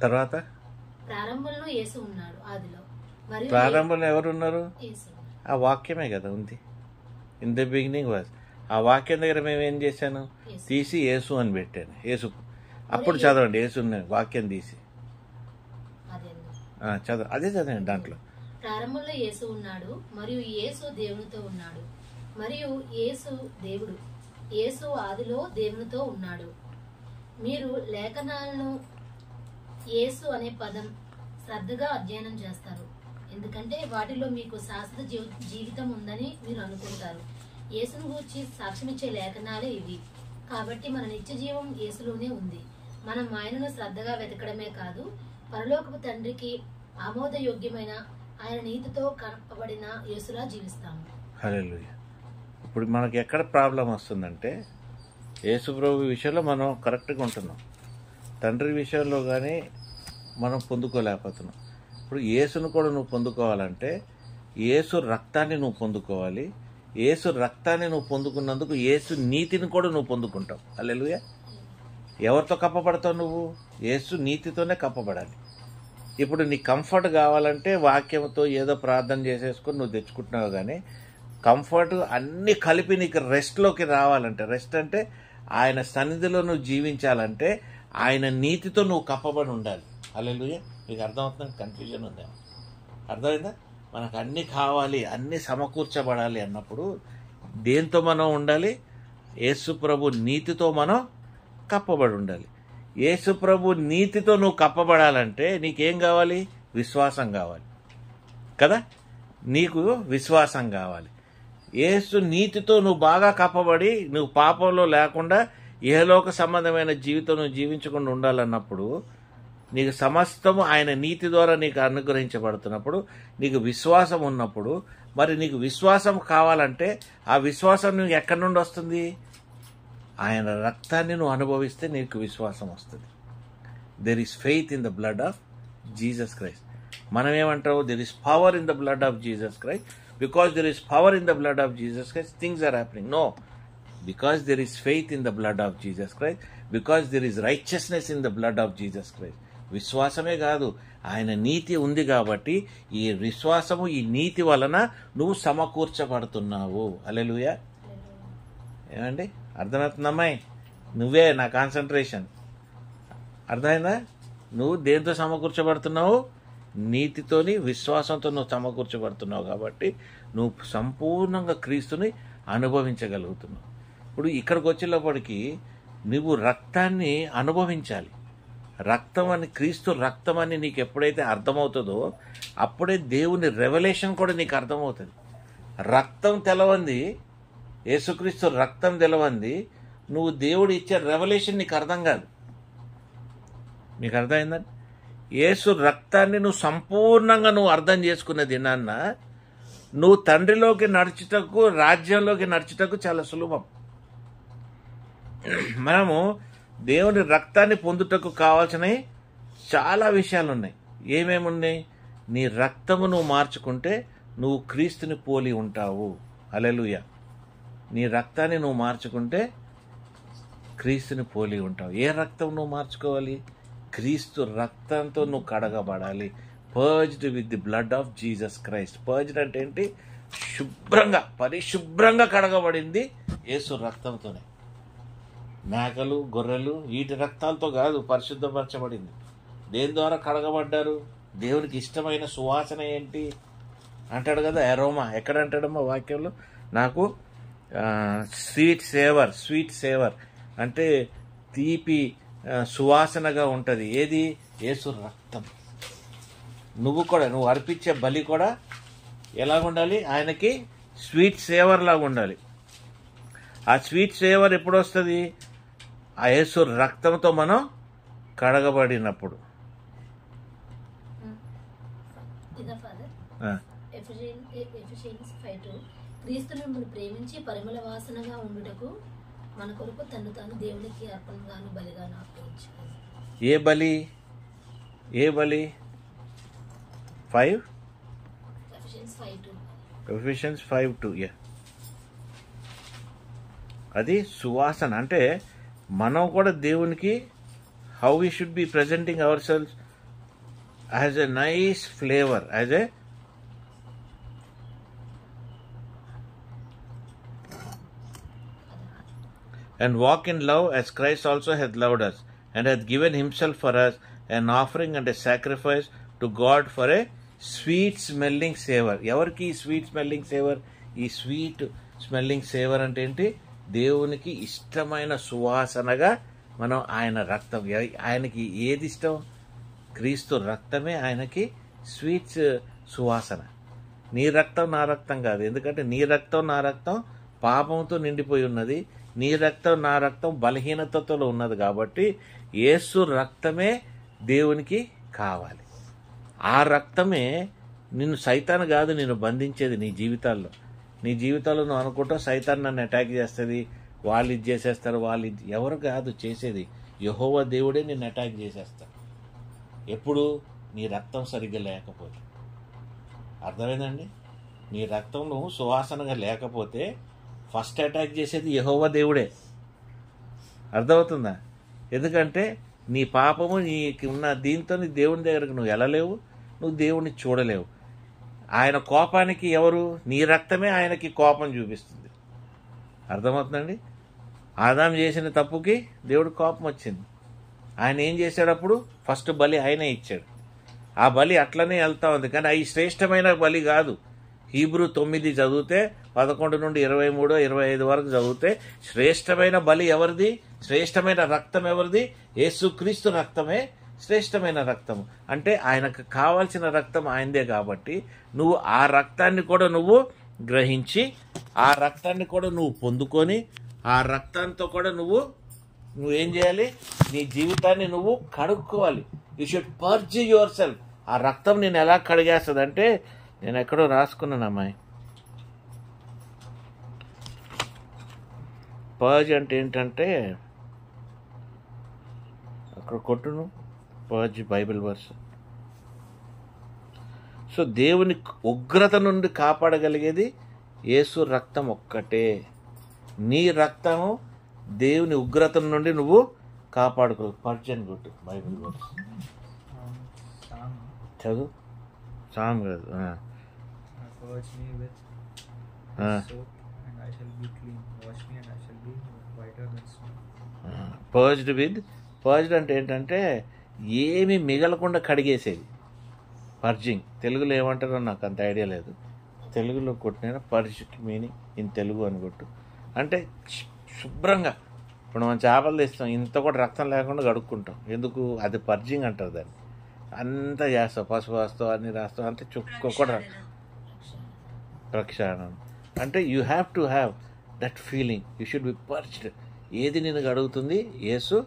తర్వాత ప్రారంభంలో యేసు ఉన్నాడు ఆదిలో. మరియు ప్రారంభంలో ఎవరున్నారు? ఆ వాక్యమే కదా ఉంది. In the beginning was. ఆ వాక్యం దగ్గర మేము ఏం చేశాను? తీసి యేసు అని పెట్టాను. యేసు అప్పుడు చదవండి, యేసు వాక్యం తీసి చదవ, అదే చదవండి. దాంట్లో ప్రారంభంలో యేసు ఉన్నాడు మరియు యేసు దేవునితో ఉన్నాడు మరియు యేసు దేవుడు. యేసు ఆదిలో దేవునితో ఉన్నాడు. మీరు లేఖనాలను యేసు అనే పదం శ్రద్ధగా అధ్యయనం చేస్తారు, ఎందుకంటే వాటిలో మీకు శాశ్వత జీవితం ఉందని మీరు అనుకుంటారు. యేసును గూర్చి సాక్ష్యమిచ్చే లేఖనాలే ఇవి. కాబట్టి మన నిత్య జీవం యేసులోనే ఉంది. మనం ఆయనను శ్రద్ధగా వెతకడమే కాదు, పరలోకపు తండ్రికి ఆమోదయోగ్యమైన ఆయన నీతితో కనపబడిన యేసులా జీవిస్తాము. హల్లెలూయా. ఇప్పుడు మనకి ఎక్కడ ప్రాబ్లం వస్తుందంటే, యేసు ప్రభు విషయంలో మనం కరెక్ట్గా ఉంటున్నాం, తండ్రి విషయంలో కానీ మనం పొందుకోలేకపోతున్నాం. ఇప్పుడు యేసును కూడా నువ్వు పొందుకోవాలంటే యేసు రక్తాన్ని నువ్వు పొందుకోవాలి. యేసు రక్తాన్ని నువ్వు పొందుకున్నందుకు యేసు నీతిని కూడా నువ్వు పొందుకుంటావు. హల్లెలూయా. ఎవరితో కప్పబడతావు నువ్వు? యేసు నీతితోనే కప్పబడాలి. ఇప్పుడు నీకు కంఫర్ట్ కావాలంటే వాక్యంతో ఏదో ప్రార్థన చేసేసుకొని నువ్వు తెచ్చుకుంటున్నావు. కానీ కంఫర్ట్ అన్నీ కలిపి నీకు రెస్ట్లోకి రావాలంటే, రెస్ట్ అంటే ఆయన సన్నిధిలో నువ్వు జీవించాలంటే ఆయన నీతితో నువ్వు కప్పబడి ఉండాలి. హల్లెలూయా. మీకు అర్థమవుతుంది? కన్ఫ్యూజన్ ఉందేమో. అర్థమైందా? మనకు అన్నీ కావాలి, అన్నీ సమకూర్చబడాలి అన్నప్పుడు దేంతో మనం ఉండాలి? యేసు ప్రభు నీతితో మనం కప్పబడి ఉండాలి. యేసు ప్రభు నీతితో నువ్వు కప్పబడాలంటే నీకేం కావాలి? విశ్వాసం కావాలి కదా. నీకు విశ్వాసం కావాలి. యేసు నీతితో నువ్వు బాగా కప్పబడి నువ్వు పాపంలో లేకుండా ఇహలోక సంబంధమైన జీవితం నువ్వు జీవించకుండా ఉండాలన్నప్పుడు నీకు సమస్తము ఆయన నీతి ద్వారా నీకు అనుగ్రహించబడుతున్నప్పుడు నీకు విశ్వాసం ఉన్నప్పుడు, మరి నీకు విశ్వాసం కావాలంటే ఆ విశ్వాసం నువ్వు ఎక్కడి నుండి వస్తుంది? ఆయన రక్తాన్ని నువ్వు అనుభవిస్తే నీకు విశ్వాసం వస్తుంది. There is faith in the blood of Jesus Christ. మనం ఏమంటావు? There is power in the blood of Jesus Christ. Because there is power in the blood of Jesus Christ things are happening. No, because there is faith in the blood of Jesus Christ, because there is righteousness in the blood of Jesus Christ. విశ్వాసమే కాదు, ఆయన నీతి ఉంది కాబట్టి ఈ విశ్వాసము, ఈ నీతి వలన నువ్వు సమకూర్చబడుతున్నావు. హల్లెలూయా. ఏమండి? అర్థమవుతుందమ్మాయి? నువ్వే నా కాన్సన్ట్రేషన్. అర్థమైందా? నువ్వు దేంతో సమకూర్చబడుతున్నావు? నీతితోని, విశ్వాసంతో నువ్వు సమకూర్చబడుతున్నావు కాబట్టి నువ్వు సంపూర్ణంగా క్రీస్తుని అనుభవించగలుగుతున్నావు. ఇప్పుడు ఇక్కడికి వచ్చేటప్పటికి నువ్వు రక్తాన్ని అనుభవించాలి. రక్తం అని, క్రీస్తు రక్తం అని నీకు ఎప్పుడైతే అర్థమవుతుందో అప్పుడే దేవుని రెవల్యూషన్ కూడా నీకు అర్థమవుతుంది. రక్తం తెలవంది, యేసుక్రీస్తు రక్తం తెలవంది, నువ్వు దేవుడు ఇచ్చే రెవల్యూషన్ నీకు అర్థం కాదు. నీకు అర్థమైందండి? యేసు రక్తాన్ని నువ్వు సంపూర్ణంగా నువ్వు అర్థం చేసుకున్న దినాన్న నువ్వు తండ్రిలోకి నడుచుటకు, రాజ్యంలోకి నడుచుటకు చాలా సులభం. మనము దేవుని రక్తాన్ని పొందుటకు కావాల్సినవి చాలా విషయాలు ఉన్నాయి. ఏమేమి ఉన్నాయి? నీ రక్తము నువ్వు మార్చుకుంటే నువ్వు క్రీస్తుని పోలి ఉంటావు. హల్లెలూయా. నీ రక్తాన్ని నువ్వు మార్చుకుంటే క్రీస్తుని పోలి ఉంటావు. ఏ రక్తం నువ్వు మార్చుకోవాలి? క్రీస్తు రక్తంతో నువ్వు కడగబడాలి. Purged with the blood of Jesus Christ. Purged అంటే ఏంటి? శుభ్రంగా, పరిశుభ్రంగా కడగబడింది యేసు రక్తంతోనే. మేకలు, గొర్రెలు వీటి రక్తాలతో కాదు పరిశుద్ధపరచబడింది. దేని ద్వారా కడగబడ్డారు? దేవునికి ఇష్టమైన సువాసన ఏంటి అంటాడు కదా, ఎరోమా. ఎక్కడ అంటాడమ్మా వాక్యంలో? నాకు స్వీట్ సేవర్ అంటే తీపి సువాసనగా ఉంటుంది. ఏది? యేసు రక్తం. నువ్వు అర్పించే బలి కూడా ఎలాగుండాలి? ఆయనకి స్వీట్ సేవర్ లాగా ఉండాలి. ఆ స్వీట్ సేవర్ ఎప్పుడు వస్తుంది? ఆ యేసు రక్తంతో మనం కడగబడినప్పుడు. క్రీస్తు మిమ్మల్ని ప్రేమించి పరిమళ వాసనగా ఉండుటకు మన కొరకు తను తాను దేవునికి అర్పణగాను బలిగాను అర్పించాడు. ఏ బలి? ఏ బలి? 5 Ephesians 5:2. అది సువాసన. అంటే మనం కూడా దేవునికి how we should be presenting ourselves as a nice flavour, as a and walk in love as Christ also hath loved us and hath given himself for us an offering and a sacrifice to God for a sweet smelling savor. ఎవరికి sweet smelling saver? ఈ sweet smelling saver అంటే ఏంటి? దేవునికి ఇష్టమైన సువాసనగా మనం ఆయన రక్తం. ఆయనకి ఏది ఇష్టం? క్రీస్తు రక్తమే ఆయనకి స్వీట్ సువాసన. నీ రక్తం నా రక్తం కాదు. ఎందుకంటే నీ రక్తం నా రక్తం పాపంతో నిండిపోయి ఉన్నది. నీ రక్తం నా రక్తం బలహీనతతో ఉన్నది. కాబట్టి యేసు రక్తమే దేవునికి కావాలి. ఆ రక్తమే నిన్ను, సైతాను కాదు నిన్ను బంధించేది. నీ జీవితాల్లో నువ్వు అనుకుంటావు సైతాన్ నన్ను అటాక్ చేస్తుంది, వాళ్ళు ఇది చేసేస్తారు, ఎవరు కాదు చేసేది, యెహోవా దేవుడే నిన్ను అటాక్ చేసేస్తారు. ఎప్పుడు? నీ రక్తం సరిగ్గా లేకపోతే. అర్థమైందండి? నీ రక్తం నువ్వు సువాసనగా లేకపోతే ఫస్ట్ అటాక్ చేసేది యెహోవా దేవుడే. అర్థమవుతుందా? ఎందుకంటే నీ పాపము నీకు ఉన్న దీంతో నీ దేవుని దగ్గరకు నువ్వు వెళ్ళలేవు, నువ్వు దేవుణ్ణి చూడలేవు. ఆయన కోపానికి ఎవరు? నీ రక్తమే ఆయనకి కోపం చూపిస్తుంది. అర్థమవుతుందండి? ఆదాం చేసిన తప్పుకి దేవుడు కోపం వచ్చింది. ఆయన ఏం చేశాడు? అప్పుడు ఫస్ట్ బలి ఆయనే ఇచ్చాడు. ఆ బలి అట్లనే వెళ్తా ఉంది, కానీ అది శ్రేష్టమైన బలి కాదు. హీబ్రూ 9 చదివితే 11 నుండి 23, 25 వరకు చదివితే శ్రేష్టమైన బలి ఎవరిది? శ్రేష్టమైన రక్తం ఎవరిది? యేసుక్రీస్తు రక్తమే శ్రేష్టమైన రక్తము. అంటే ఆయనకు కావాల్సిన రక్తం ఆయనదే. కాబట్టి నువ్వు ఆ రక్తాన్ని కూడా నువ్వు గ్రహించి, ఆ రక్తాన్ని కూడా నువ్వు పొందుకొని, ఆ రక్తంతో కూడా నువ్వేం చేయాలి? నీ జీవితాన్ని నువ్వు కడుక్కోవాలి. You should purge your self. ఆ రక్తం నేను ఎలా కడిగేస్తుంది అంటే, నేను ఎక్కడో రాసుకున్నాను అమ్మాయి. పర్జ్ అంటే ఏంటంటే, అక్కడ కొట్టును పర్జ్ బైబిల్ వర్స్. సో దేవుని ఉగ్రత నుండి కాపాడగలిగేది యేసు రక్తం ఒక్కటే. నీ రక్తము దేవుని ఉగ్రత నుండి నువ్వు కాపాడుకో. పర్జ్ అని కొట్టు బైబిల్ వర్స్. చదువు. సామ్ కాదు. పర్జ్డ్ అంటే ఏంటంటే ఏమి మిగలకుండా కడిగేసేది. పర్జింగ్ తెలుగులో ఏమంటారో నాకు అంత ఐడియా లేదు. తెలుగులో కొట్టిన పర్జ్కి మీనింగ్ ఇన్ తెలుగు అని కొట్టు. అంటే శుభ్రంగా, ఇప్పుడు మనం చేపలు తెస్తాం, ఇంత కూడా రక్తం లేకుండా కడుక్కుంటాం. ఎందుకు? అది పర్జింగ్ అంటారు దాన్ని. అంతా చేస్తావు, పసుపు వేస్తావు, అన్నీ రాస్తావు, అంతే చుక్క కూడా ప్రక్షాళన. అంటే you have to have that feeling. You should be purged. ఏది నేను అడుగుతుంది? యేసు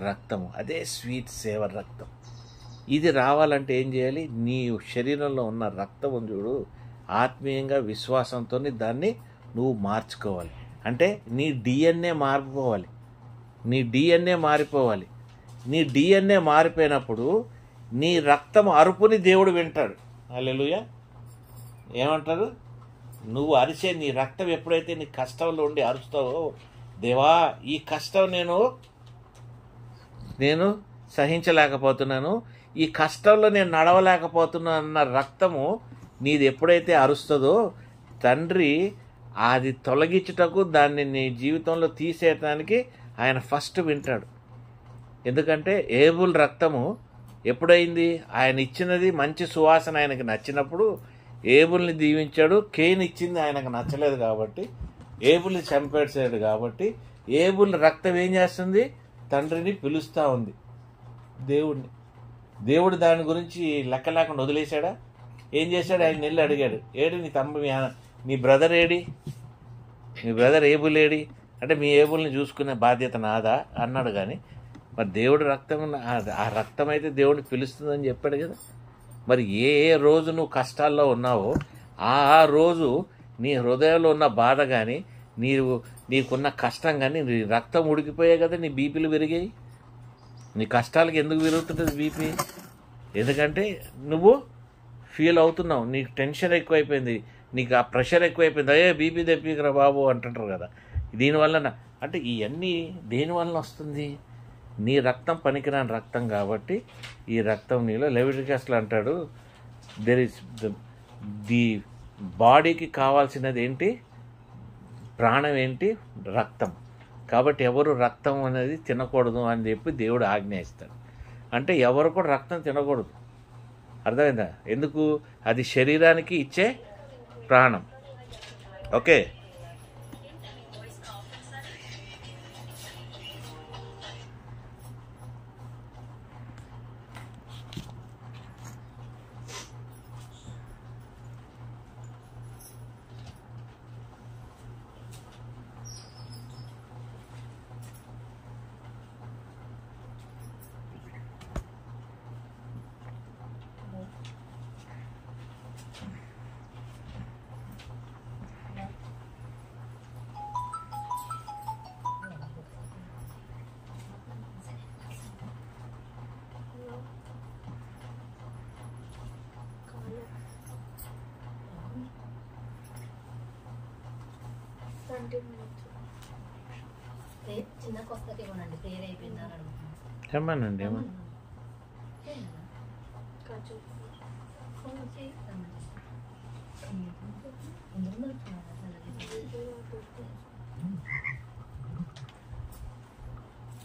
రక్తము. అదే స్వీట్ సేవర్ రక్తం. ఇది రావాలంటే ఏం చేయాలి? నీ శరీరంలో ఉన్న రక్తం చూడు, ఆత్మీయంగా విశ్వాసంతో దాన్ని నువ్వు మార్చుకోవాలి. అంటే నీ డిఎన్ఏ మారిపోవాలి. నీ డిఎన్ఏ మారిపోవాలి. నీ డిఎన్ఏ మారిపోయినప్పుడు నీ రక్తం అరుపుని దేవుడు వింటాడు. హల్లెలూయా. ఏమంటారు? నువ్వు అరిచే నీ రక్తం ఎప్పుడైతే నీ కష్టంలో ఉండి అరుస్తావో, దేవా ఈ కష్టం నేను సహించలేకపోతున్నాను, ఈ కష్టంలో నేను నడవలేకపోతున్నాను అన్న రక్తము నీది ఎప్పుడైతే అరుస్తుందో, తండ్రి అది తొలగించుటకు, దాన్ని నీ జీవితంలో తీసేయటానికి ఆయన ఫస్ట్ వింటాడు. ఎందుకంటే ఏబుల్ రక్తము ఎప్పుడైంది? ఆయన ఇచ్చినది మంచి సువాసన ఆయనకి నచ్చినప్పుడు ఏబుల్ని దీవించాడు. కేన్ ఇచ్చింది ఆయనకు నచ్చలేదు కాబట్టి ఏబుల్ని చంపేసాడు. కాబట్టి ఏబుల్ రక్తం ఏం చేస్తుంది? తండ్రిని పిలుస్తూ ఉంది, దేవుడిని. దేవుడు దాని గురించి లెక్క లేకుండా వదిలేశాడా? ఏం చేశాడు? ఆయన వెళ్ళి అడిగాడు, ఏడి నీ నీ బ్రదర్ ఏడి? మీ బ్రదర్ ఏబుల్ ఏడి అంటే, మీ ఏబుల్ని చూసుకునే బాధ్యత నాదా అన్నాడు. కానీ మరి దేవుడు రక్తం, ఆ రక్తం అయితే దేవుడిని పిలుస్తుందని చెప్పాడు కదా. మరి ఏ రోజు నువ్వు కష్టాల్లో ఉన్నావో ఆ రోజు నీ హృదయంలో ఉన్న బాధ కానీ, నీకున్న కష్టం కానీ, నీ రక్తం ఉడికిపోయాయి కదా, నీ బీపీలు పెరిగాయి. నీ కష్టాలకి ఎందుకు పెరుగుతుంటుంది బీపీ? ఎందుకంటే నువ్వు ఫీల్ అవుతున్నావు, నీకు టెన్షన్ ఎక్కువైపోయింది, నీకు ఆ ప్రెషర్ ఎక్కువైపోయింది. అయ్యే బీపీ తెప్పికరా బాబు అంటుంటారు కదా. దీనివల్ల అంటే ఇవన్నీ దేనివల్ల వస్తుంది? నీ రక్తం పనికిరాని రక్తం కాబట్టి ఈ రక్తం నీలో. లెవిటికస్లో అంటాడు, దెర్ ఇస్ ది బాడీకి కావాల్సినది ఏంటి? ప్రాణం ఏంటి? రక్తం. కాబట్టి ఎవరు రక్తం అనేది తినకూడదు అని చెప్పి దేవుడు ఆజ్ఞాయిస్తాడు. అంటే ఎవరు కూడా రక్తం తినకూడదు. అర్థమైందా? ఎందుకు? అది శరీరానికి ఇచ్చే ప్రాణం. ఓకే. చిన్న కొత్తకి ఇవ్వనండి, ప్రేయర్ అయిపోయిందని అడుగుతున్నాను. చెప్పానండి ఏమన్నా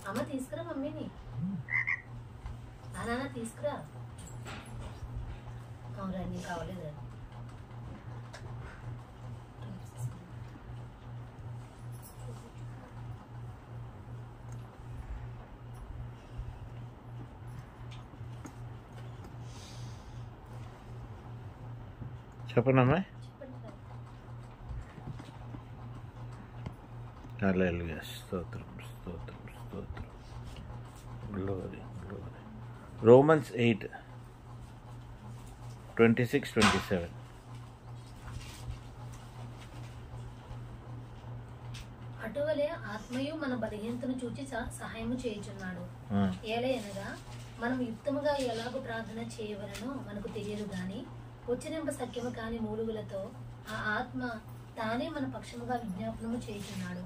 అమ్మ తీసుకురా మమ్మీని, నాన్న తీసుకురా. అవురా నీకు కావలేదు. చెప్పనమ్మా. హల్లెలూయా, స్తోత్రం స్తోత్రం స్తోత్రం. Glory glory. రోమన్స్ 8:26-27. అటువలే ఆత్మయు మన బలహీనతను చూచి సహాయము చేయుచున్నాడు. ఏలయనగా మనం యుక్తముగా ఎలాగో ప్రార్థన చేయవలనో మనకు తెలియదు గాని ఉచ్చరింప సఖ్యము కాని మూలుగులతో ఆ ఆత్మ తానే మన పక్షముగా విజ్ఞాపనము చేయుచున్నాడు.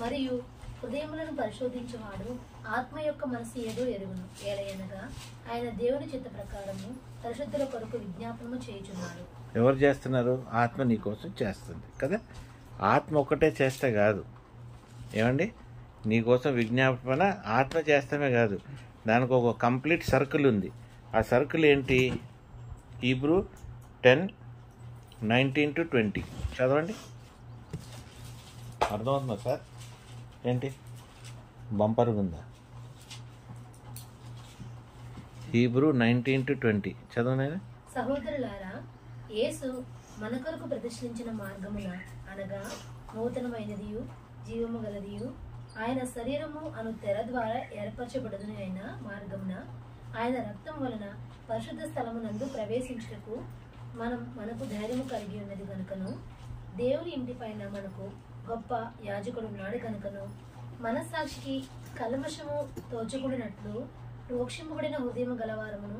మరియు హృదయములను పరిశోధించువాడు ఆత్మ యొక్క మనసు ఏదో ఎరుగును. ఏలయనగా ఆయన దేవుని చిత్త ప్రకారము పరిశుద్ధుల కొరకు విజ్ఞాపనము చేయుచున్నాడు. ఎవరు చేస్తున్నారు? ఆత్మ నీకోసం చేస్తుంది కదా. ఆత్మ ఒక్కటే చేస్తే కాదు, ఏమండి, నీకోసం విజ్ఞాపన ఆత్మ చేస్తమే కాదు, దానికి ఒక కంప్లీట్ సర్కిల్ ఉంది. ఆ సర్కిల్ ఏంటి? హీబ్రూ 10:19-20 చదవండి. అర్థమవుతుందా సార్? ఏంటి బంపర్ ఉందా? హీబ్రూ 19-20 చదవనైనా. సహోదరులారా, యేసు మన కొరకు ప్రతిష్ఠించిన మార్గమున అనగా నూతనమైనదియు జీవము గలదియు ఆయన శరీరము అను తెర ద్వారా ఏర్పరచబడదుని అయిన మార్గమున ఆయన రక్తం వలన పరిశుద్ధ స్థలమునందు ప్రవేశించుటకు మనకు ధైర్యము కలిగి ఉన్నది కనుకను, దేవుని ఇంటి పైన మనకు గొప్ప యాజకుడు ఉన్నాడు కనుకను, మనస్సాక్షికి కల్మషము తోచుకుడినట్లు రోక్షింపబడిన హృదయము గలవారమును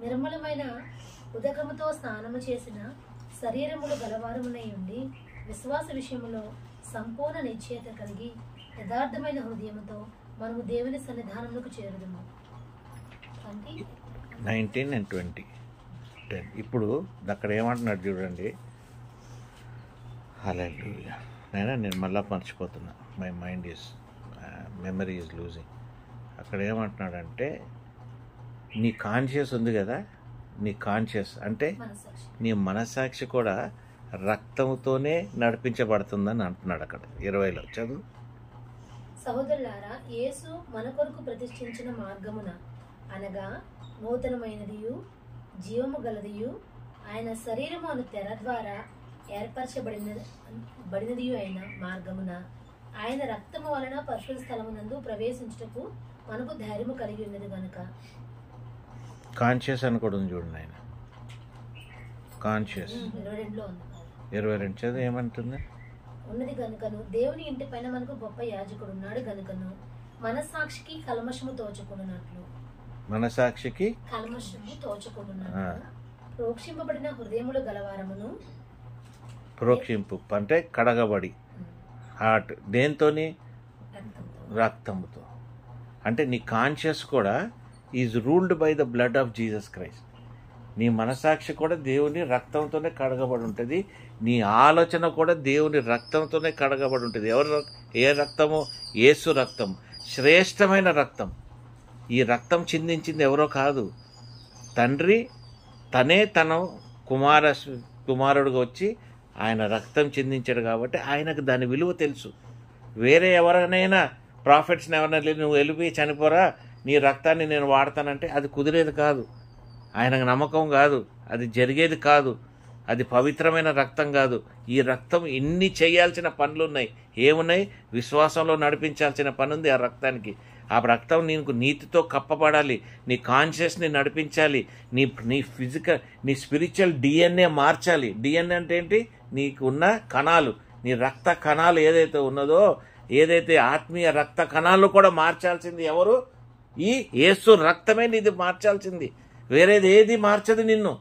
నిర్మలమైన ఉదకముతో స్నానము చేసిన శరీరములు గలవారమునై ఉండి విశ్వాస విషయములో సంపూర్ణ నిశ్చయత కలిగి యథార్థమైన హృదయముతో మనము దేవుని సన్నిధానములకు చేరుదుము. 19 and 20. ఇప్పుడు అక్కడ ఏమంటున్నాడు చూడండి. హల్లెలూయా. నేను మళ్ళా మర్చిపోతున్నా, my mind is memory is losing. అక్కడ ఏమంటున్నాడంటే నీ కాన్షియస్ ఉంది కదా, నీ కాన్షియస్ అంటే నీ మనస్సాక్షి కూడా రక్తంతోనే నడిపించబడుతుందని అంటున్నాడు అక్కడ 20లో. చదువు. సహోదరులారా, యేసు మన కొరకు ప్రతిష్ఠించిన మార్గమున అనగా నూతనమైనదియు జీవము గలదియు ఆయన శరీరము అను తెర ద్వారా ఏర్పరచబడినదియు అయిన మార్గమున ఆయన రక్తము వలన పరిశుద్ధ స్థలమునందు ప్రవేశించుటకు మనకు ధైర్యము కలిగి ఉన్నది కనుక. కాన్షియస్ అని కూడా ఉంది చూడండి ఆయన. కాన్షియస్ 22లో ఉంది. 22 చదువు. ఏమంటుంది? ఉన్నది గనుకను దేవుని ఇంటి పైన మనకు గొప్ప యాజకుడు ఉన్నాడు గనుకను మనస్సాక్షికి కల్మషము తోచుకున్నట్లు. మనసాక్షికి కల్మషము తోచుకున్నట్లు ప్రోక్షింపబడిన హృదయములు గలవారమును. ప్రోక్షింపు అంటే కడగబడి, హార్ట్ దేంతోని? రక్తముతో. అంటే నీ కాన్షియస్ కూడా is ruled by the blood of Jesus Christ. నీ మనసాక్షి కూడా దేవుని రక్తంతోనే కడగబడి ఉంటుంది. నీ ఆలోచన కూడా దేవుని రక్తంతోనే కడగబడి ఉంటుంది. ఏ రక్తము? యేసు రక్తం, శ్రేష్టమైన రక్తం. ఈ రక్తం చిందించింది ఎవరో కాదు, తండ్రి తనే తన కుమారుడుగా వచ్చి ఆయన రక్తం చిందించాడు కాబట్టి ఆయనకు దాని విలువ తెలుసు. వేరే ఎవరినైనా ప్రాఫిట్స్ని ఎవరైనా నువ్వు వెళ్ళిపోయి చనిపోరా, నీ రక్తాన్ని నేను వాడతానంటే అది కుదిరేది కాదు, ఆయనకు నమ్మకం కాదు, అది జరిగేది కాదు, అది పవిత్రమైన రక్తం కాదు. ఈ రక్తం ఇన్ని చేయాల్సిన పనులు ఉన్నాయి. ఏమున్నాయి? విశ్వాసంలో నడిపించాల్సిన పని ఉంది ఆ రక్తానికి. ఆ రక్తం నీకు నీతితో కప్పబడాలి, నీ కాన్షియస్ని నడిపించాలి, నీ ఫిజికల్ నీ స్పిరిచువల్ డిఎన్ఏ మార్చాలి. డిఎన్ఏ అంటే ఏంటి? నీకు ఉన్న కణాలు, నీ రక్త కణాలు ఏదైతే ఉన్నదో, ఏదైతే ఆత్మీయ రక్త కణాలు కూడా మార్చాల్సింది ఎవరు? ఈ యేసు రక్తమే నీది మార్చాల్సింది. వేరేది ఏది మార్చదు నిన్ను.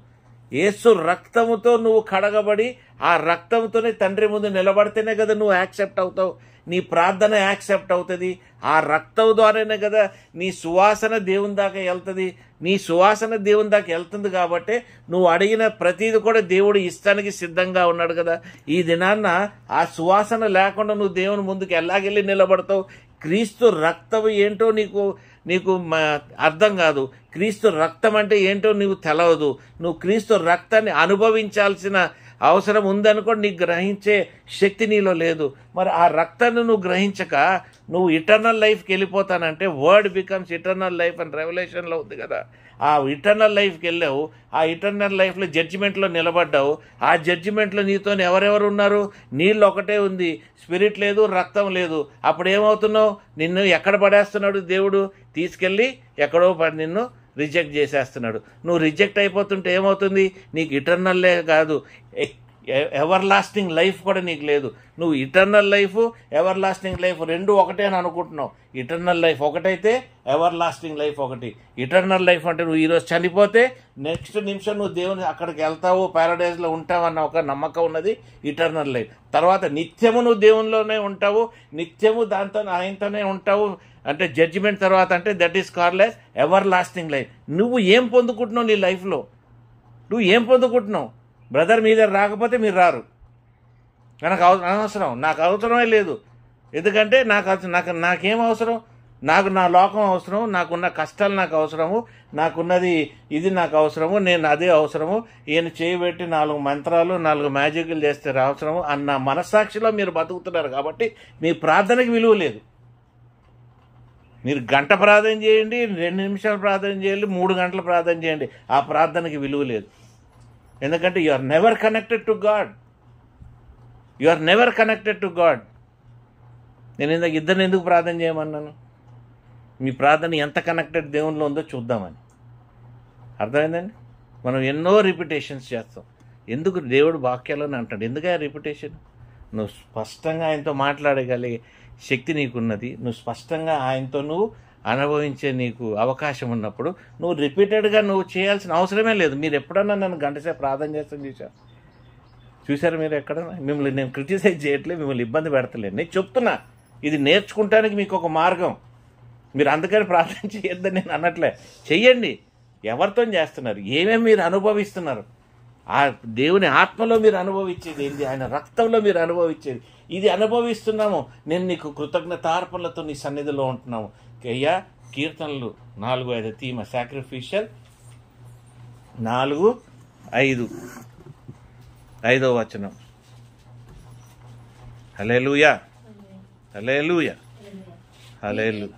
యేసు రక్తముతో నువ్వు కడగబడి ఆ రక్తంతోనే తండ్రి ముందు నిలబడితేనే కదా నువ్వు యాక్సెప్ట్ అవుతావు. నీ ప్రార్థన యాక్సెప్ట్ అవుతుంది. ఆ రక్తం ద్వారానే కదా నీ సువాసన దేవుని దాకా వెళ్తుంది. నీ సువాసన దేవుని దాకా వెళ్తుంది కాబట్టి నువ్వు అడిగిన ప్రతిది కూడా దేవుడు ఇస్తానికి సిద్ధంగా ఉన్నాడు కదా. ఈ దినాన్న ఆ సువాసన లేకుండా నువ్వు దేవుని ముందుకు ఎలాగెళ్ళి నిలబడతావు? క్రీస్తు రక్తం ఏంటో నీకు అర్థం కాదు. క్రీస్తు రక్తం అంటే ఏంటో నీకు తెలవదు. నువ్వు క్రీస్తు రక్తాన్ని అనుభవించాల్సిన అవసరం ఉందనుకోండి, నీకు గ్రహించే శక్తి నీలో లేదు. మరి ఆ రక్తాన్ని నువ్వు గ్రహించక నువ్వు ఇటర్నల్ లైఫ్కి వెళ్ళిపోతానంటే వర్డ్ బికమ్స్ ఇటర్నల్ లైఫ్ అని రెవల్యూషన్లో ఉంది కదా. ఆ ఇటర్నల్ లైఫ్కి వెళ్ళావు, ఆ ఇటర్నల్ లైఫ్లో జడ్జిమెంట్లో నిలబడ్డావు. ఆ జడ్జిమెంట్లో నీతో ఎవరెవరు ఉన్నారు? నీళ్ళు ఒకటే ఉంది, స్పిరిట్ లేదు, రక్తం లేదు. అప్పుడు ఏమవుతున్నావు? నిన్ను ఎక్కడ పడేస్తున్నాడు దేవుడు? తీసుకెళ్ళి ఎక్కడో నిన్ను రిజెక్ట్ చేసేస్తున్నాడు. నువ్వు రిజెక్ట్ అయిపోతుంటే ఏమవుతుంది? నీకు ఇటర్నల్లే కాదు, ఎవర్ లాస్టింగ్ లైఫ్ కూడా నీకు లేదు. నువ్వు eternal life, ever lasting life రెండు ఒకటే అని అనుకుంటున్నావు. ఇటర్నల్ లైఫ్ ఒకటైతే ఎవర్ లాస్టింగ్ లైఫ్ ఒకటి. ఇటర్నల్ లైఫ్ అంటే నువ్వు ఈరోజు చనిపోతే నెక్స్ట్ నిమిషం నువ్వు దేవుని అక్కడికి వెళ్తావు, ప్యారడైజ్లో ఉంటావన్న ఒక నమ్మకం ఉన్నది ఇటర్నల్ లైఫ్. తర్వాత నిత్యము నువ్వు దేవునిలోనే ఉంటావు, నిత్యము దాంతో ఆయనతోనే ఉంటావు. అంటే జడ్జిమెంట్ తర్వాత అంటే that is called as ever lasting life. నువ్వు ఏం పొందుకుంటున్నావు నీ లైఫ్లో? నువ్వు ఏం పొందుకుంటున్నావు? బ్రదర్ మీ దగ్గర రాకపోతే మీరు రారు, నాకు అనవసరం, నాకు అవసరమే లేదు. ఎందుకంటే నాకేం అవసరం? నా లోకం అవసరం, నాకున్న కష్టాలు నాకు అవసరము, నాకున్నది ఇది నాకు అవసరము, నేను అదే అవసరము, ఈయన చేయబెట్టి 4 మంత్రాలు 4 మ్యాజిక్లు చేస్తే అవసరము అన్న మనస్సాక్షిలో మీరు బతుకుతున్నారు. కాబట్టి మీ ప్రార్థనకి విలువ లేదు. మీరు గంట ప్రార్థన చేయండి, 2 నిమిషాలు ప్రార్థన చేయండి, 3 గంటలు ప్రార్థన చేయండి, ఆ ప్రార్థనకి విలువ లేదు. ఎందుకంటే you are never connected to God. You are never connected to God. నేను ఇందాక ఇద్దరిని ఎందుకు ప్రార్థన చేయమన్నాను? మీ ప్రార్థన ఎంత కనెక్టెడ్ దేవునిలో ఉందో చూద్దామని. అర్థమైందండి? మనం ఎన్నో రిపిటేషన్స్ చేస్తాం. ఎందుకు? దేవుడు వాక్యాలని అంటాడు. ఎందుకే రిపిటేషన్? నువ్వు స్పష్టంగా ఆయనతో మాట్లాడగలిగే శక్తి నీకున్నది. నువ్వు స్పష్టంగా ఆయనతో నువ్వు అనుభవించే నీకు అవకాశం ఉన్నప్పుడు నువ్వు రిపీటెడ్గా నువ్వు చేయాల్సిన అవసరమే లేదు. మీరు ఎప్పుడన్నా నన్ను గంటసేపు ప్రార్థన చేస్తాను చూసారు? మీరు ఎక్కడన్నా? మిమ్మల్ని నేను క్రిటిసైజ్ చేయట్లేదు, మిమ్మల్ని ఇబ్బంది పెడతలేదు. నేను చెప్తున్నా, ఇది నేర్చుకుంటానికి మీకు ఒక మార్గం. మీరు అందుకని ప్రార్థన చేయొద్దని నేను అనట్లే. చెయ్యండి. ఎవరితో చేస్తున్నారు? ఏమేమి మీరు అనుభవిస్తున్నారు? ఆ దేవుని ఆత్మలో మీరు అనుభవించేది ఏంటి? ఆయన రక్తంలో మీరు అనుభవించేది ఇది అనుభవిస్తున్నాము. నేను నీకు కృతజ్ఞతార్పణలతో నీ సన్నిధిలో ఉంటున్నాము. అయ్యా, కీర్తనలు 4:5 థీమ సాక్రిఫిషియల్ 4:5 5వ వచనం. హల్లెలూయా, హల్లెలూయా, హల్లెలూయా,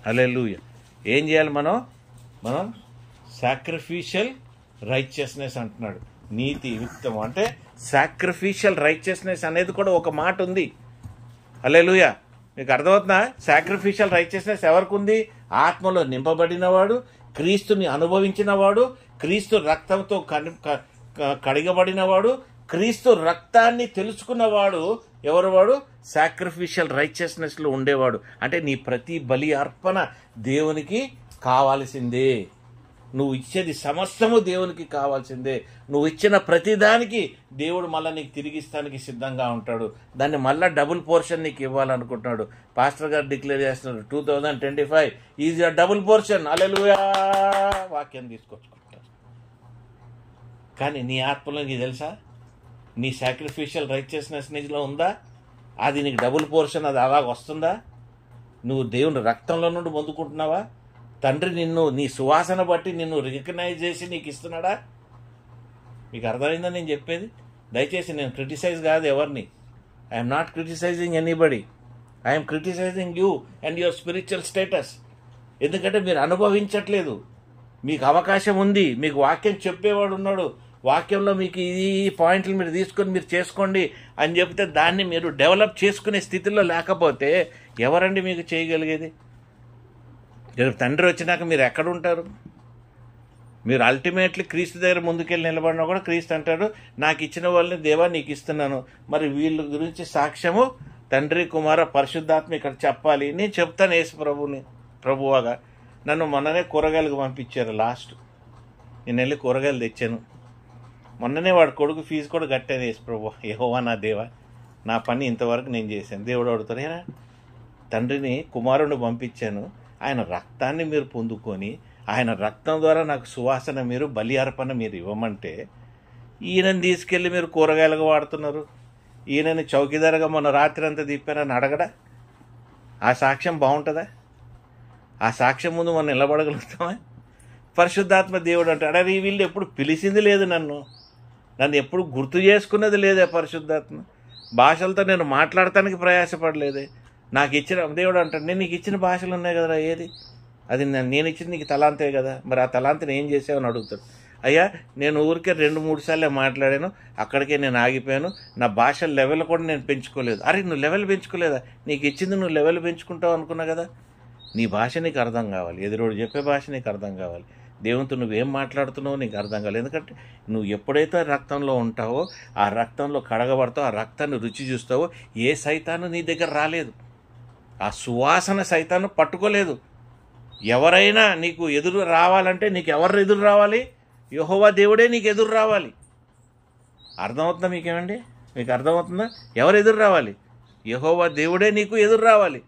హల్లెలూయా. ఏం చేయాలి మనం సాక్రిఫిషియల్ రైచియస్నెస్ అంటున్నాడు. నీతి యుక్తం అంటే సాక్రిఫిషియల్ రైచియస్నెస్ అనేది కూడా ఒక మాట ఉంది. హల్లెలూయా. మీకు అర్థమవుతుందా? సాక్రిఫిషియల్ రైచియస్నెస్ ఎవరికి ఉంది? ఆత్మలో నింపబడినవాడు, క్రీస్తుని అనుభవించినవాడు, క్రీస్తు రక్తంతో కడిగబడినవాడు, క్రీస్తు రక్తాన్ని తెలుసుకున్నవాడు. ఎవరు వాడు? సాక్రిఫిషియల్ రైచియస్నెస్లో ఉండేవాడు. అంటే నీ ప్రతి బలి అర్పణ దేవునికి కావాల్సిందే. నువ్వు ఇచ్చేది సమస్తము దేవునికి కావాల్సిందే. నువ్వు ఇచ్చిన ప్రతిదానికి దేవుడు మళ్ళీ నీకు తిరిగిస్తానికి సిద్ధంగా ఉంటాడు. దాన్ని మళ్ళీ డబుల్ పోర్షన్ నీకు ఇవ్వాలనుకుంటున్నాడు. పాస్టర్ గారు డిక్లేర్ చేస్తున్నారు 2025 ఈజ్ యువర్ డబుల్ పోర్షన్. హల్లెలూయా. వాక్యం తీసుకొచ్చుకుంటారు. కానీ నీ ఆత్మలో నీకు తెలుసా? నీ సాక్రిఫిషియల్ రైచియస్నెస్ నీలో ఉందా? అది నీకు డబుల్ పోర్షన్, అది అలాగ వస్తుందా? నువ్వు దేవుని రక్తంలో నుండి పొందుకుంటున్నావా? తండ్రి నిన్ను నీ సువాసన బట్టి నిన్ను రికగ్నైజ్ చేసి నీకు ఇస్తున్నాడా? మీకు అర్థమైందని నేను చెప్పేది? దయచేసి నేను క్రిటిసైజ్ కాదు ఎవరిని. I'm not criticising anybody. I'm criticising you and your spiritual status. ఎందుకంటే మీరు అనుభవించట్లేదు. మీకు అవకాశం ఉంది, మీకు వాక్యం చెప్పేవాడు ఉన్నాడు. వాక్యంలో మీకు ఈ పాయింట్లు మీరు తీసుకొని మీరు చేసుకోండి అని చెప్తే దాన్ని మీరు డెవలప్ చేసుకునే స్థితిలో లేకపోతే ఎవరండి మీకు చేయగలిగేది? తండ్రి వచ్చినాక మీరు ఎక్కడ ఉంటారు? మీరు అల్టిమేట్లీ క్రీస్తు దగ్గర ముందుకెళ్ళి నిలబడినా కూడా క్రీస్తు అంటాడు, నాకు ఇచ్చిన వాళ్ళని దేవా నీకు ఇస్తున్నాను. మరి వీళ్ళ గురించి సాక్ష్యము తండ్రి, కుమార, పరిశుద్ధాత్మ ఇక్కడ చెప్పాలి. నేను చెప్తాను యేసు ప్రభువాగా. నన్ను మొన్ననే కూరగాయలకు పంపించారు. నేను వెళ్ళి కూరగాయలు తెచ్చాను. మొన్ననే వాడు కొడుకు ఫీజు కూడా కట్టాను. యేసు ప్రభు, యెహోవా నా దేవా, నా పని ఇంతవరకు నేను చేశాను. దేవుడు అడుగుతానేనా? తండ్రిని కుమారుని పంపించాను, ఆయన రక్తాన్ని మీరు పొందుకొని ఆయన రక్తం ద్వారా నాకు సువాసన మీరు బలి అర్పణ మీరు ఇవ్వమంటే ఈయనని తీసుకెళ్ళి మీరు కూరగాయలుగా వాడుతున్నారు, ఈయనని చౌకీదారుగా మొన్న రాత్రి అంతా తిప్పారని అడగడా? ఆ సాక్ష్యం బాగుంటుందా? ఆ సాక్ష్యం ముందు మనం నిలబడగలుగుతామా? పరిశుద్ధాత్మ దేవుడు అంటాడు, అరే వీళ్ళు ఎప్పుడు పిలిచింది లేదు, నన్ను ఎప్పుడు గుర్తు చేసుకున్నది లేదే పరిశుద్ధాత్మ, భాషలతో నేను మాట్లాడటానికి ప్రయాసపడలేదే, నాకు ఇచ్చిన దేవుడు అంటాడు, నేను నీకు ఇచ్చిన భాషలు ఉన్నాయి కదరా, ఏది అది నేను ఇచ్చింది నీకు తలాంతే కదా, మరి ఆ తలాంతిని ఏం చేసావని అడుగుతాడు. అయ్యా నేను ఊరికే 2-3 సార్లే మాట్లాడాను, అక్కడికే నేను ఆగిపోయాను, నా భాష లెవెల్ కూడా నేను పెంచుకోలేదు. అరే నువ్వు లెవెల్ పెంచుకోలేదా? నీకు ఇచ్చింది నువ్వు లెవెల్ పెంచుకుంటావు అనుకున్నా కదా. నీ భాష నీకు అర్థం కావాలి, ఎదురోడు చెప్పే భాష నీకు అర్థం కావాలి, దేవునితో నువ్వేం మాట్లాడుతున్నావో నీకు అర్థం కావాలి. ఎందుకంటే నువ్వు ఎప్పుడైతే రక్తంలో ఉంటావో, ఆ రక్తంలో కడగబడతావో, ఆ రక్తాన్ని రుచి చూస్తావో, ఏ సైతాను నీ దగ్గర రాలేదు, ఆ సువాసన సైతాను పట్టుకోలేదు. ఎవరైనా నీకు ఎదురు రావాలంటే నీకు ఎవరు ఎదురు రావాలి? యెహోవా దేవుడే నీకు ఎదురు రావాలి. అర్థమవుతుందా మీకేమండి? మీకు అర్థమవుతుందా? ఎవరు ఎదురు రావాలి? యెహోవా దేవుడే నీకు ఎదురు రావాలి.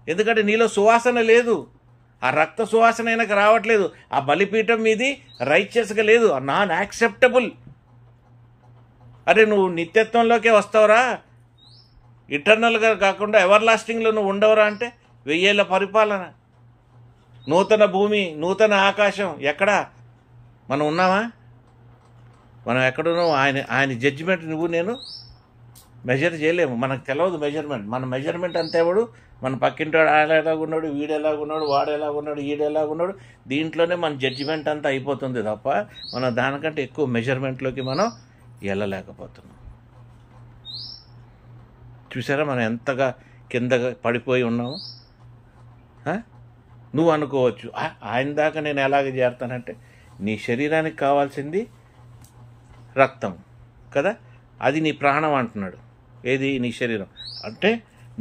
ఎందుకంటే నీలో సువాసన లేదు, ఆ రక్త సువాసన అయినాక రావట్లేదు, ఆ బలిపీఠం మీది రైచియస్గా లేదు, నాన్ యాక్సెప్టబుల్. అరే నువ్వు నిత్యత్వంలోకే వస్తావురా, ఇటర్నల్గా కాకుండా ఎవర్ లాస్టింగ్లో నువ్వు ఉండవురా అంటే 1000 ఏళ్ల పరిపాలన, నూతన భూమి, నూతన ఆకాశం. ఎక్కడా మనం ఉన్నామా? మనం ఎక్కడున్నాం? ఆయన జడ్జిమెంట్ నువ్వు నేను మెజర్ చేయలేము, మనకు తెలియదు మెజర్మెంట్. మన మెజర్మెంట్ అంతే ఎవడు? మన పక్కింటాడు ఆయన ఎలాగున్నాడు, వీడు ఎలాగున్నాడు, వాడు ఎలాగున్నాడు, ఈడు ఎలాగున్నాడు, దీంట్లోనే మన జడ్జిమెంట్ అంతా అయిపోతుంది తప్ప మనం దానికంటే ఎక్కువ మెజర్మెంట్లోకి మనం వెళ్ళలేకపోతున్నాం. చూసారా మనం ఎంతగా కిందగా పడిపోయి ఉన్నాము? నువ్వు అనుకోవచ్చు ఆయన దాకా నేను ఎలాగ చేరుతానంటే, నీ శరీరానికి కావాల్సింది రక్తం కదా, అది నీ ప్రాణం అంటున్నాడు. ఏది? నీ శరీరం. అంటే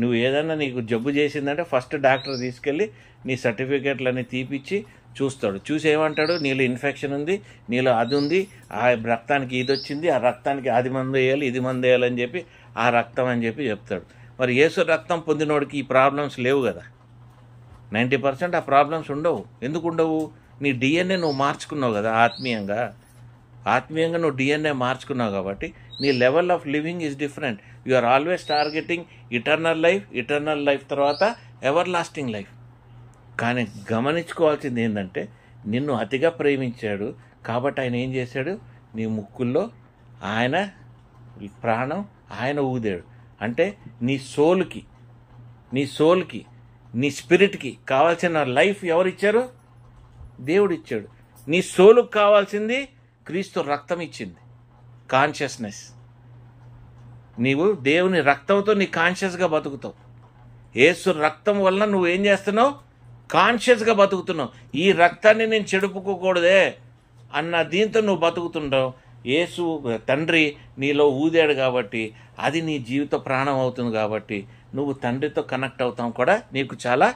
నువ్వు ఏదన్నా నీకు జబ్బు చేసిందంటే ఫస్ట్ డాక్టర్ తీసుకెళ్ళి నీ సర్టిఫికేట్లన్నీ తీపిచ్చి చూస్తాడు. చూసి ఏమంటాడు? నీలో ఇన్ఫెక్షన్ ఉంది, నీలో అది ఉంది, ఆ రక్తానికి ఇది వచ్చింది, ఆ రక్తానికి అది మందు వేయాలి, ఇది మందు వేయాలని చెప్పి ఆ రక్తం అని చెప్పి చెప్తాడు. మరి యేసు రక్తం పొందినోడికి ఈ ప్రాబ్లమ్స్ లేవు కదా. 90% ఆ ప్రాబ్లమ్స్ ఉండవు. ఎందుకు ఉండవు? నీ డిఎన్ఏ నువ్వు మార్చుకున్నావు కదా, ఆత్మీయంగా నువ్వు డిఎన్ఏ మార్చుకున్నావు కాబట్టి నీ level of living is different. You are always targeting eternal life తర్వాత ఎవర్ లాస్టింగ్ లైఫ్. కానీ గమనించుకోవాల్సింది ఏంటంటే, నిన్ను అతిగా ప్రేమించాడు కాబట్టి ఆయన ఏం చేశాడు? నీ ముక్కుల్లో ఆయన ప్రాణం ఆయన ఊదాడు. అంటే నీ సోల్కి నీ స్పిరిట్కి కావాల్సిన లైఫ్ ఎవరిచ్చారు? దేవుడు ఇచ్చాడు. నీ సోలుకు కావాల్సింది క్రీస్తు రక్తం ఇచ్చింది, కాన్షియస్నెస్. నీవు దేవుని రక్తంతో నీ కాన్షియస్గా బతుకుతావు. యేసు రక్తం వలన నువ్వు ఏం చేస్తున్నావు? కాన్షియస్గా బతుకుతున్నావు. ఈ రక్తాన్ని నేను చెడుపుకోకూడదే అన్న దీంతో నువ్వు బతుకుతుంటావు. యేసు తండ్రి నీలో ఊదాడు కాబట్టి అది నీ జీవిత ప్రాణం అవుతుంది. కాబట్టి నువ్వు తండ్రితో కనెక్ట్ అవుతాం కూడా నీకు చాలా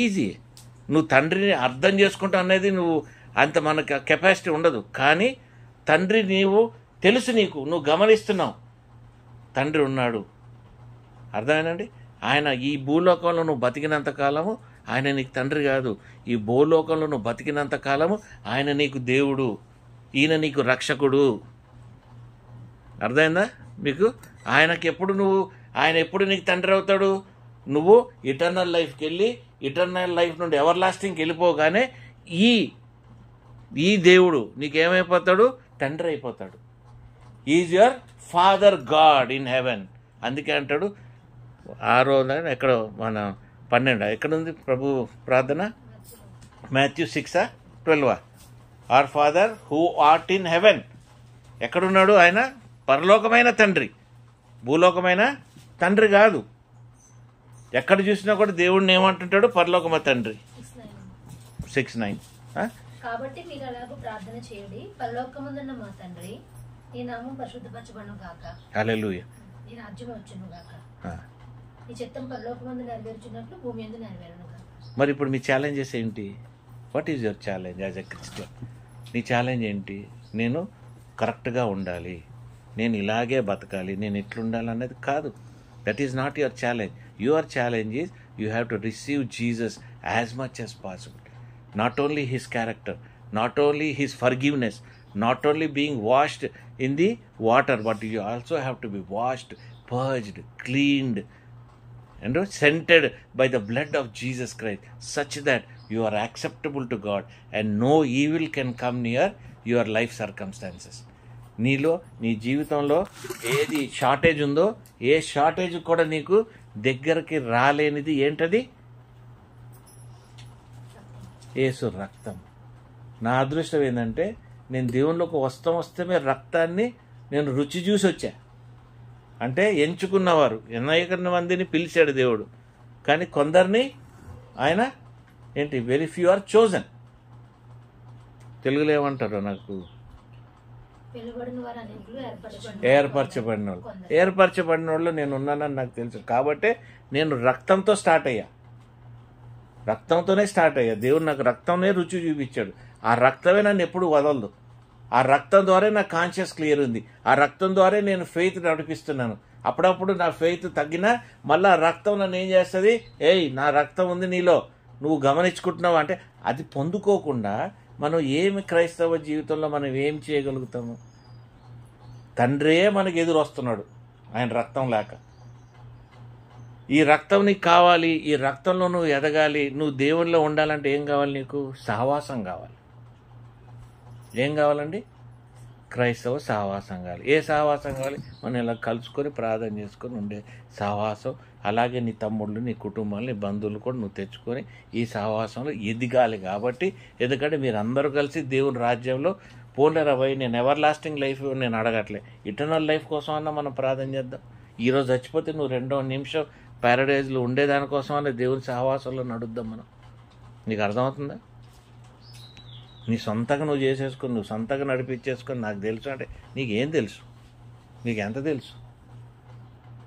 ఈజీ. నువ్వు తండ్రిని అర్థం చేసుకుంటావు అనేది నువ్వు అంత మనకు కెపాసిటీ ఉండదు. కానీ తండ్రి నీవు తెలుసు, నువ్వు గమనిస్తున్నావు తండ్రి ఉన్నాడు. అర్థమేనండి? ఆయన ఈ భూలోకంలో నువ్వు బతికినంత కాలము ఆయన నీకు తండ్రి కాదు. ఈ భూలోకంలో నువ్వు బతికినంత కాలము ఆయన నీకు దేవుడు, ఈయన నీకు రక్షకుడు. అర్థమైందా మీకు? ఆయన ఎప్పుడు నీకు తండ్రి అవుతాడు? నువ్వు ఇటర్నల్ లైఫ్కి వెళ్ళి ఇటర్నల్ లైఫ్ నుండి ఎవర్ లాస్టింగ్కి వెళ్ళిపోగానే ఈ దేవుడు నీకేమైపోతాడు? తండ్రి అయిపోతాడు. Is your father God in heaven. అందుకే అంటాడు 6వ ఎక్కడ మన 12 ఎక్కడుంది ప్రభు ప్రార్థన? Matthew 6:12. Our father who art in heaven. ఎక్కడున్నాడు ఆయన? పరలోకమైన తండ్రి, భూలోకమైన తండ్రి కాదు. ఎక్కడ చూసినా కూడా దేవుడిని ఏమంటుంటాడు? పరలోకమైన తండ్రి. 6:9. కాబట్టి మీరు అలాగూ ప్రార్థన చేయండి, పరలోకమందున్న మా తండ్రి, నీ నామం పరిశుద్ధపరచబడును గాక, హల్లెలూయా, నీ రాజ్యం వచ్చును గాక, నీ చిత్తం పరలోకమందు నెరవేర్చున్నట్లు భూమి యందు నెరవేరును గాక. మరి ఇప్పుడు మీ ఛాలెంజెస్ ఏంటి? What is your challenge as a Christian? నీ ఛాలెంజ్ ఏంటి? నేను కరెక్ట్గా ఉండాలి, నేను ఇలాగే బతకాలి, నేను ఎట్లుండాలి అనేది కాదు. That is not your challenge. Your challenge is you have to receive Jesus as much as possible. Not only his character, not only his forgiveness, not only being washed in the water, but you also have to be washed, purged, cleaned, and scented by the blood of Jesus Christ, such that you are acceptable to God and no evil can come near your life circumstances. నీలో నీ జీవితంలో ఏది shortage ఉందో ఏ shortage కూడా నీకు దగ్గరికి రాలేనిది ఏంటది? యేసు రక్తం. నా అదృష్టం ఏంటంటే నేను దేవుళ్ళకి వస్తే రక్తాన్ని నేను రుచి చూసి వచ్చా. అంటే ఎంచుకున్నవారు అనేక మందిని పిలిచాడు దేవుడు, కానీ కొందరిని ఆయన వెరీ ఫ్యూ ఆర్ చోజన్. తెలుగులో ఏమంటారు నాకు? ఏర్పరచబడిన వాళ్ళు నేను ఉన్నానని నాకు తెలుసు. కాబట్టి నేను రక్తంతో స్టార్ట్ అయ్యా. రక్తంతోనే స్టార్ట్ అయ్యా. దేవుడు నాకు రక్తంనే రుచి చూపించాడు. ఆ రక్తమే నన్ను ఎప్పుడు వదలదు. ఆ రక్తం ద్వారా నా కాన్షియస్ క్లియర్ ఉంది. ఆ రక్తం ద్వారా నేను ఫెయిత్ నడిపిస్తున్నాను. అప్పుడప్పుడు నా ఫెయిత్ తగ్గినా మళ్ళీ ఆ రక్తం నన్ను ఏం చేస్తుంది? నా రక్తం ఉంది నీలో, నువ్వు గమనించుకుంటున్నావు అంటే అది పొందుకోకుండా మనం ఏమి క్రైస్తవ జీవితంలో మనం ఏం చేయగలుగుతాము? తండ్రే మనకు ఎదురు వస్తున్నాడు ఆయన రక్తం లేక. ఈ రక్తం నీకు కావాలి, ఈ రక్తంలో నువ్వు ఎదగాలి, నువ్వు దేవుళ్ళలో ఉండాలంటే ఏం కావాలి? నీకు సహవాసం కావాలి. ఏం కావాలండి? క్రైస్తవ సహవాసం కావాలి. ఏ సహవాసం కావాలి? మనం ఇలా కలుసుకొని ప్రార్థన చేసుకొని ఉండే సహవాసం. అలాగే నీ తమ్ముళ్ళు, నీ కుటుంబాలు, నీ బంధువులు కూడా నువ్వు తెచ్చుకొని ఈ సహవాసంలో ఎదిగాలి. కాబట్టి ఎందుకంటే మీరు అందరూ కలిసి దేవుని రాజ్యంలో పోలేరవై. నేను ఎవర్ లాస్టింగ్ లైఫ్ నేను అడగట్లే, ఇటర్నల్ లైఫ్ కోసం అన్నా మనం ప్రార్థన చేద్దాం. ఈరోజు చచ్చిపోతే నువ్వు 2వ నిమిషం ప్యారడైజ్లో ఉండేదానికోసం అన్న దేవుని సహవాసంలో నడుద్దాం మనం. నీకు అర్థమవుతుందా? నీ సొంతంగా నువ్వు చేసేసుకొని నువ్వు సొంతంగా నడిపించేసుకొని నాకు తెలుసు అంటే నీకేం తెలుసు? నీకు ఎంత తెలుసు?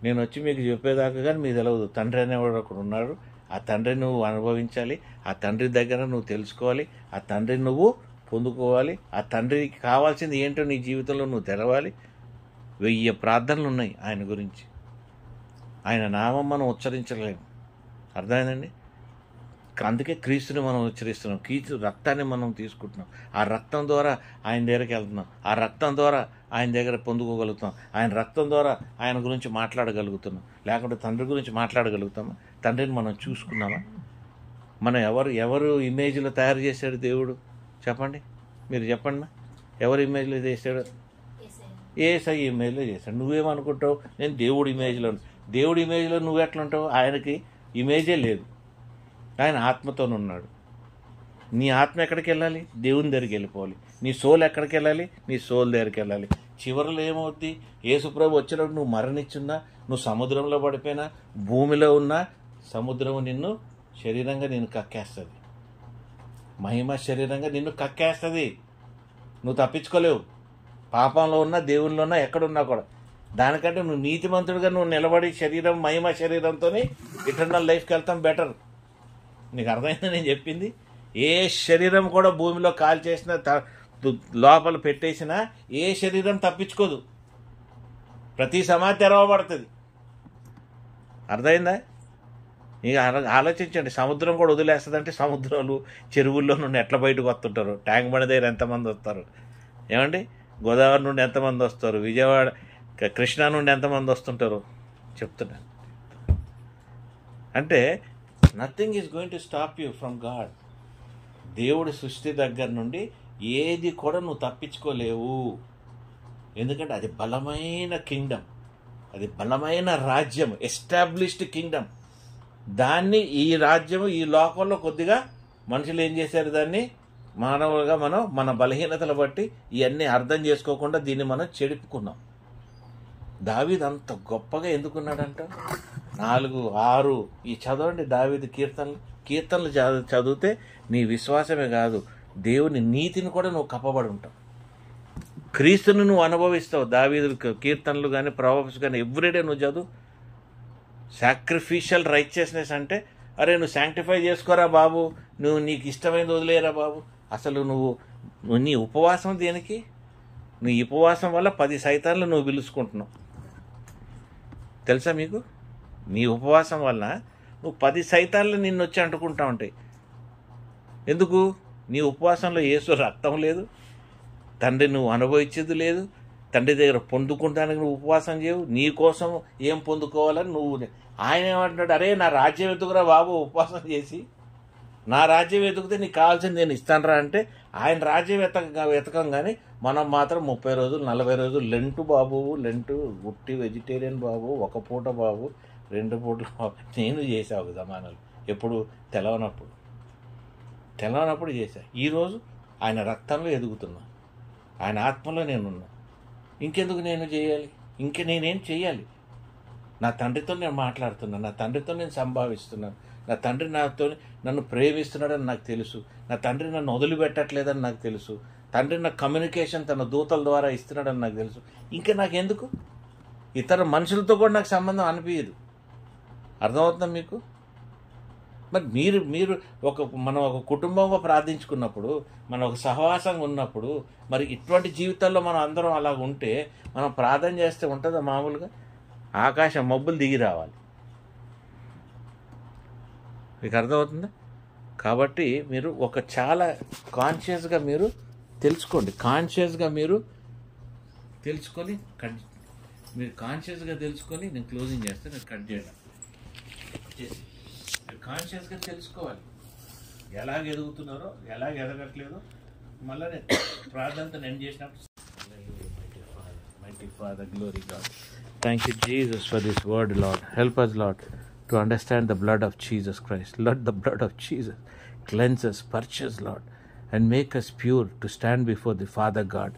నేను వచ్చి మీకు చెప్పేదాకా కానీ మీకు తెలియదు. తండ్రి అనేవాడు ఒకడు ఉన్నాడు. ఆ తండ్రిని నువ్వు అనుభవించాలి. ఆ తండ్రి దగ్గర నువ్వు తెలుసుకోవాలి. ఆ తండ్రిని నువ్వు పొందుకోవాలి. ఆ తండ్రికి కావాల్సింది ఏంటో నీ జీవితంలో నువ్వు తెరవాలి. 1000 ప్రార్థనలు ఉన్నాయి ఆయన గురించి. ఆయన నామం మనం ఉచ్చరించలేము. అర్థమైందండి? అందుకే క్రీస్తుని మనం ఉచ్చరిస్తున్నాం. క్రీస్తు రక్తాన్ని మనం తీసుకుంటున్నాం. ఆ రక్తం ద్వారా ఆయన దగ్గరికి వెళ్తున్నాం. ఆ రక్తం ద్వారా ఆయన దగ్గర పొందుకోగలుగుతాం. ఆయన రక్తం ద్వారా ఆయన గురించి మాట్లాడగలుగుతున్నాం. లేకుంటే తండ్రి గురించి మాట్లాడగలుగుతామా? తండ్రిని మనం చూసుకున్నామా? మనం ఎవరు ఇమేజ్లో తయారు చేశాడు దేవుడు? చెప్పండి, మీరు చెప్పండి. ఎవరు ఇమేజ్లో చేశాడు? యేసయ్య ఇమేజ్లో చేశాడు. నువ్వేమనుకుంటావు? నేను దేవుడి ఇమేజ్లో. దేవుడి ఇమేజ్లో నువ్వు ఎట్లుంటావు? ఆయనకి ఇమేజే లేదు. ఆయన ఆత్మతోనున్నాడు. నీ ఆత్మ ఎక్కడికి వెళ్ళాలి? దేవుని దగ్గరికి వెళ్ళిపోవాలి. నీ సోల్ ఎక్కడికి వెళ్ళాలి? నీ సోల్ దగ్గరికి వెళ్ళాలి. చివరిలో ఏమవుద్ది? యేసుప్రభు వచ్చినప్పుడు నువ్వు మరణించున్నా, నువ్వు సముద్రంలో పడిపోయినా, భూమిలో ఉన్నా సముద్రము నిన్ను శరీరంగా నిన్ను కక్కేస్తుంది. మహిమ శరీరంగా నిన్ను కక్కేస్తుంది. నువ్వు తప్పించుకోలేవు. పాపంలో ఉన్నా, దేవుల్లో ఉన్నా, ఎక్కడున్నా కూడా. దానికంటే నువ్వు నీతిమంతుడిగా నువ్వు నిలబడి శరీరం మహిమ శరీరంతో ఇటర్నల్ లైఫ్కి వెళ్తాం బెటర్. నీకు అర్థమైంది నేను చెప్పింది? ఏ శరీరం కూడా భూమిలో కాల్ చేసిన లోపల పెట్టేసినా ఏ శరీరం తప్పించుకోదు. ప్రతి సమాధి తెరవబడుతుంది. అర్థమైందా? ఇక ఆలోచించండి. సముద్రం కూడా వదిలేస్తుందంటే సముద్రాలు చెరువుల్లో నుండి ఎట్లా బయటకు వస్తుంటారు? ట్యాంక్ బండ్ దగ్గర ఎంతమంది వస్తారు? ఏమండి? గోదావరి నుండి ఎంతమంది వస్తారు? విజయవాడ కృష్ణా నుండి ఎంతమంది వస్తుంటారు? చెప్తున్నాను. అంటే nothing is going to stop you from God. దేవుడి సృష్టి దగ్గర నుండి ఏది కూడా నువ్వు తప్పించుకోలేవు. ఎందుకంటే అది బలమైన కింగ్డమ్, అది బలమైన రాజ్యం, ఎస్టాబ్లిష్డ్ కింగ్డమ్. దాన్ని ఈ రాజ్యము ఈ లోకంలో కొద్దిగా మనుషులు ఏం చేశారు? దాన్ని మానవులుగా మనం మన బలహీనతలు బట్టి ఇవన్నీ అర్థం చేసుకోకుండా దీన్ని మనం చెడుపుకున్నాం. దావీదు అంత గొప్పగా ఎందుకున్నాడంట? 4, 6 ఈ చదవండి దావీదు కీర్తనలు చదివితే నీ విశ్వాసమే కాదు, దేవుని నీతిని కూడా నువ్వు కప్పబడి ఉంటావు. క్రీస్తుని నువ్వు అనుభవిస్తావు. దావీదు కీర్తనలు కానీ ప్రావర్బ్స్ కానీ ఎవ్రీడే నువ్వు చదువు. సాక్రిఫిషియల్ రైచియస్నెస్ అంటే అరే నువ్వు శాంక్టిఫై చేసుకోరా బాబు, నువ్వు నీకు ఇష్టమైనది వదిలేరా బాబు. అసలు నువ్వు నీ ఉపవాసం దేనికి? నీ ఉపవాసం వల్ల 10 సైతాన్లు నువ్వు పిలుచుకుంటున్నావు. తెలుసా మీకు? నీ ఉపవాసం వలన నువ్వు 10 సైతాన్లు నిన్ను వచ్చి అంటుకుంటా ఉంటాయి. ఎందుకు? నీ ఉపవాసంలో యేసు రక్తం లేదు, తండ్రి నువ్వు అనుభవించేది లేదు, తండ్రి దగ్గర పొందుకుంటానికి నువ్వు ఉపవాసం చేయవు. నీ కోసం ఏం పొందుకోవాలని నువ్వు, ఆయన ఏమంటున్నాడు, అరే నా రాజ్యం వెతుకురా బాబు, ఉపవాసం చేసి నా రాజ్యం వెతుకుతే నీకు కావాల్సింది నేను ఇస్తానురా అంటే ఆయన రాజ్యం వెతకం. కానీ మనం మాత్రం 30 రోజులు 40 రోజులు లెంటు బాబు, లెంటు ఉట్టి వెజిటేరియన్ బాబు, 1 పూట బాబు, 2 పూటలు బాబు. నేను చేసా ఒక జమానాలు, ఎప్పుడు తెలవనప్పుడు చేశా. ఈరోజు ఆయన రక్తంలో ఎదుగుతున్నా, ఆయన ఆత్మలో నేనున్నా. ఇంకెందుకు నేను చేయాలి? నేనేం చేయాలి? నా తండ్రితో నేను మాట్లాడుతున్నాను, నా తండ్రితో నేను సంభావిస్తున్నాను, నా తండ్రి నన్ను ప్రేమిస్తున్నాడని నాకు తెలుసు, నా తండ్రి నన్ను వదిలిపెట్టట్లేదని నాకు తెలుసు, తండ్రి నాకు కమ్యూనికేషన్ తన దూతల ద్వారా ఇస్తున్నాడని నాకు తెలుసు. ఇంకా నాకెందుకు? ఇతర మనుషులతో కూడా నాకు సంబంధం అనిపించదు. అర్థమవుతుందా మీకు? మరి మీరు మనం ఒక కుటుంబంగా ప్రార్థించుకున్నప్పుడు, మనం ఒక సహవాసంగా ఉన్నప్పుడు, మరి ఇటువంటి జీవితాల్లో మనం అందరం అలా ఉంటే మనం ప్రార్థన చేస్తే ఉంటుందా? మామూలుగా ఆకాశం మబ్బులు దిగి రావాలి. మీకు అర్థమవుతుందా? కాబట్టి మీరు చాలా కాన్షియస్గా మీరు తెలుసుకోండి. మీరు కాన్షియస్గా తెలుసుకొని నేను క్లోజింగ్ చేస్తే నేను కట్ చేయడం మీరు కాన్షియస్గా తెలుసుకోవాలి. ఎలాగ ఎదుగుతున్నారో, ఎలాగ ఎదగట్లేదో. మళ్ళీ నేను ప్రార్థనతో నేను చేసినప్పుడు, Mighty Father, glory God. Thank you, Jesus, for this word, Lord. Help us, Lord, to understand the blood of Jesus Christ. Let the blood of Jesus cleanse us, purge us, Lord, and make us pure to stand before the Father God.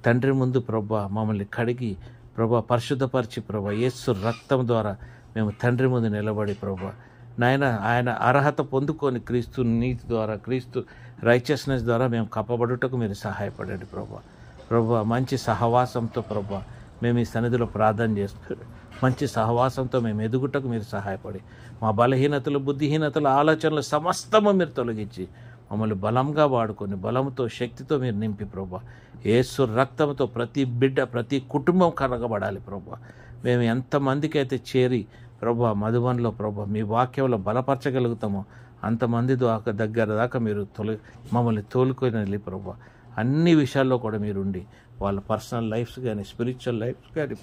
తండ్రి ముందు ప్రభా మమ్మల్ని కడిగి ప్రభా పరిశుద్ధపరిచి ప్రభా యేసు రక్తం ద్వారా మేము తండ్రి ముందు నిలబడి ప్రభా నాయన ఆయన అర్హత పొందుకొని క్రీస్తు నీతి ద్వారా, క్రీస్తు రైచియస్నెస్ ద్వారా మేము కప్పబడుటకు మీరు సహాయపడండి ప్రభా. మంచి సహవాసంతో ప్రభా మేము ఈ సన్నిధిలో ప్రార్థన చేస్తున్నాం. మంచి సహవాసంతో మేము ఎదుగుటకు మీరు సహాయపడి మా బలహీనతలు, బుద్ధిహీనతలు, ఆలోచనలు సమస్తము మీరు తొలగించి మమ్మల్ని బలంగా వాడుకొని బలంతో, శక్తితో మీరు నింపి ప్రభా యేసు రక్తంతో ప్రతి బిడ్డ, ప్రతి కుటుంబం కనగబడాలి ప్రభా. మేము ఎంతమందికి అయితే చేరి ప్రభా మధుబన్లో ప్రభా మీ వాక్యంలో బలపరచగలుగుతామో అంతమంది దగ్గర దాకా మీరు మమ్మల్ని తోలుకొని వెళ్ళి ప్రభా అన్ని విషయాల్లో కూడా మీరుండి వాళ్ళ పర్సనల్ లైఫ్స్ కానీ, స్పిరిచువల్ లైఫ్స్ కానీ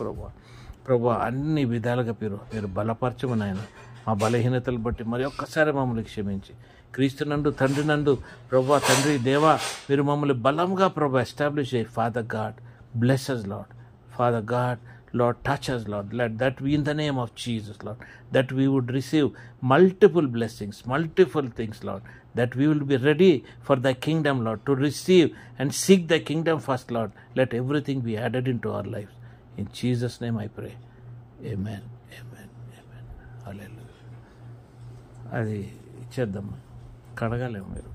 ప్రభా అన్ని విధాలుగా మీరు బలపరచమని ఆయన మా బలహీనతలు బట్టి మరి ఒక్కసారి మమ్మల్ని క్షమించి క్రీస్తు నందు, తండ్రి నందు ప్రభా, తండ్రి దేవా మీరు మమ్మల్ని బలంగా ప్రభా ఎస్టాబ్లిష్ అయ్యి father God bless us, Lord. Father God, Lord, touch us, Lord. Let that be in the name of Jesus, Lord. That we would receive multiple blessings, multiple things, Lord. That we will be ready for thy kingdom, Lord, to receive and seek thy kingdom first, Lord. Let everything be added into our lives. In Jesus' name I pray. Amen. Amen. Amen. Hallelujah. అది ఇచ్చేద్దామా? కడగాలేము మీరు.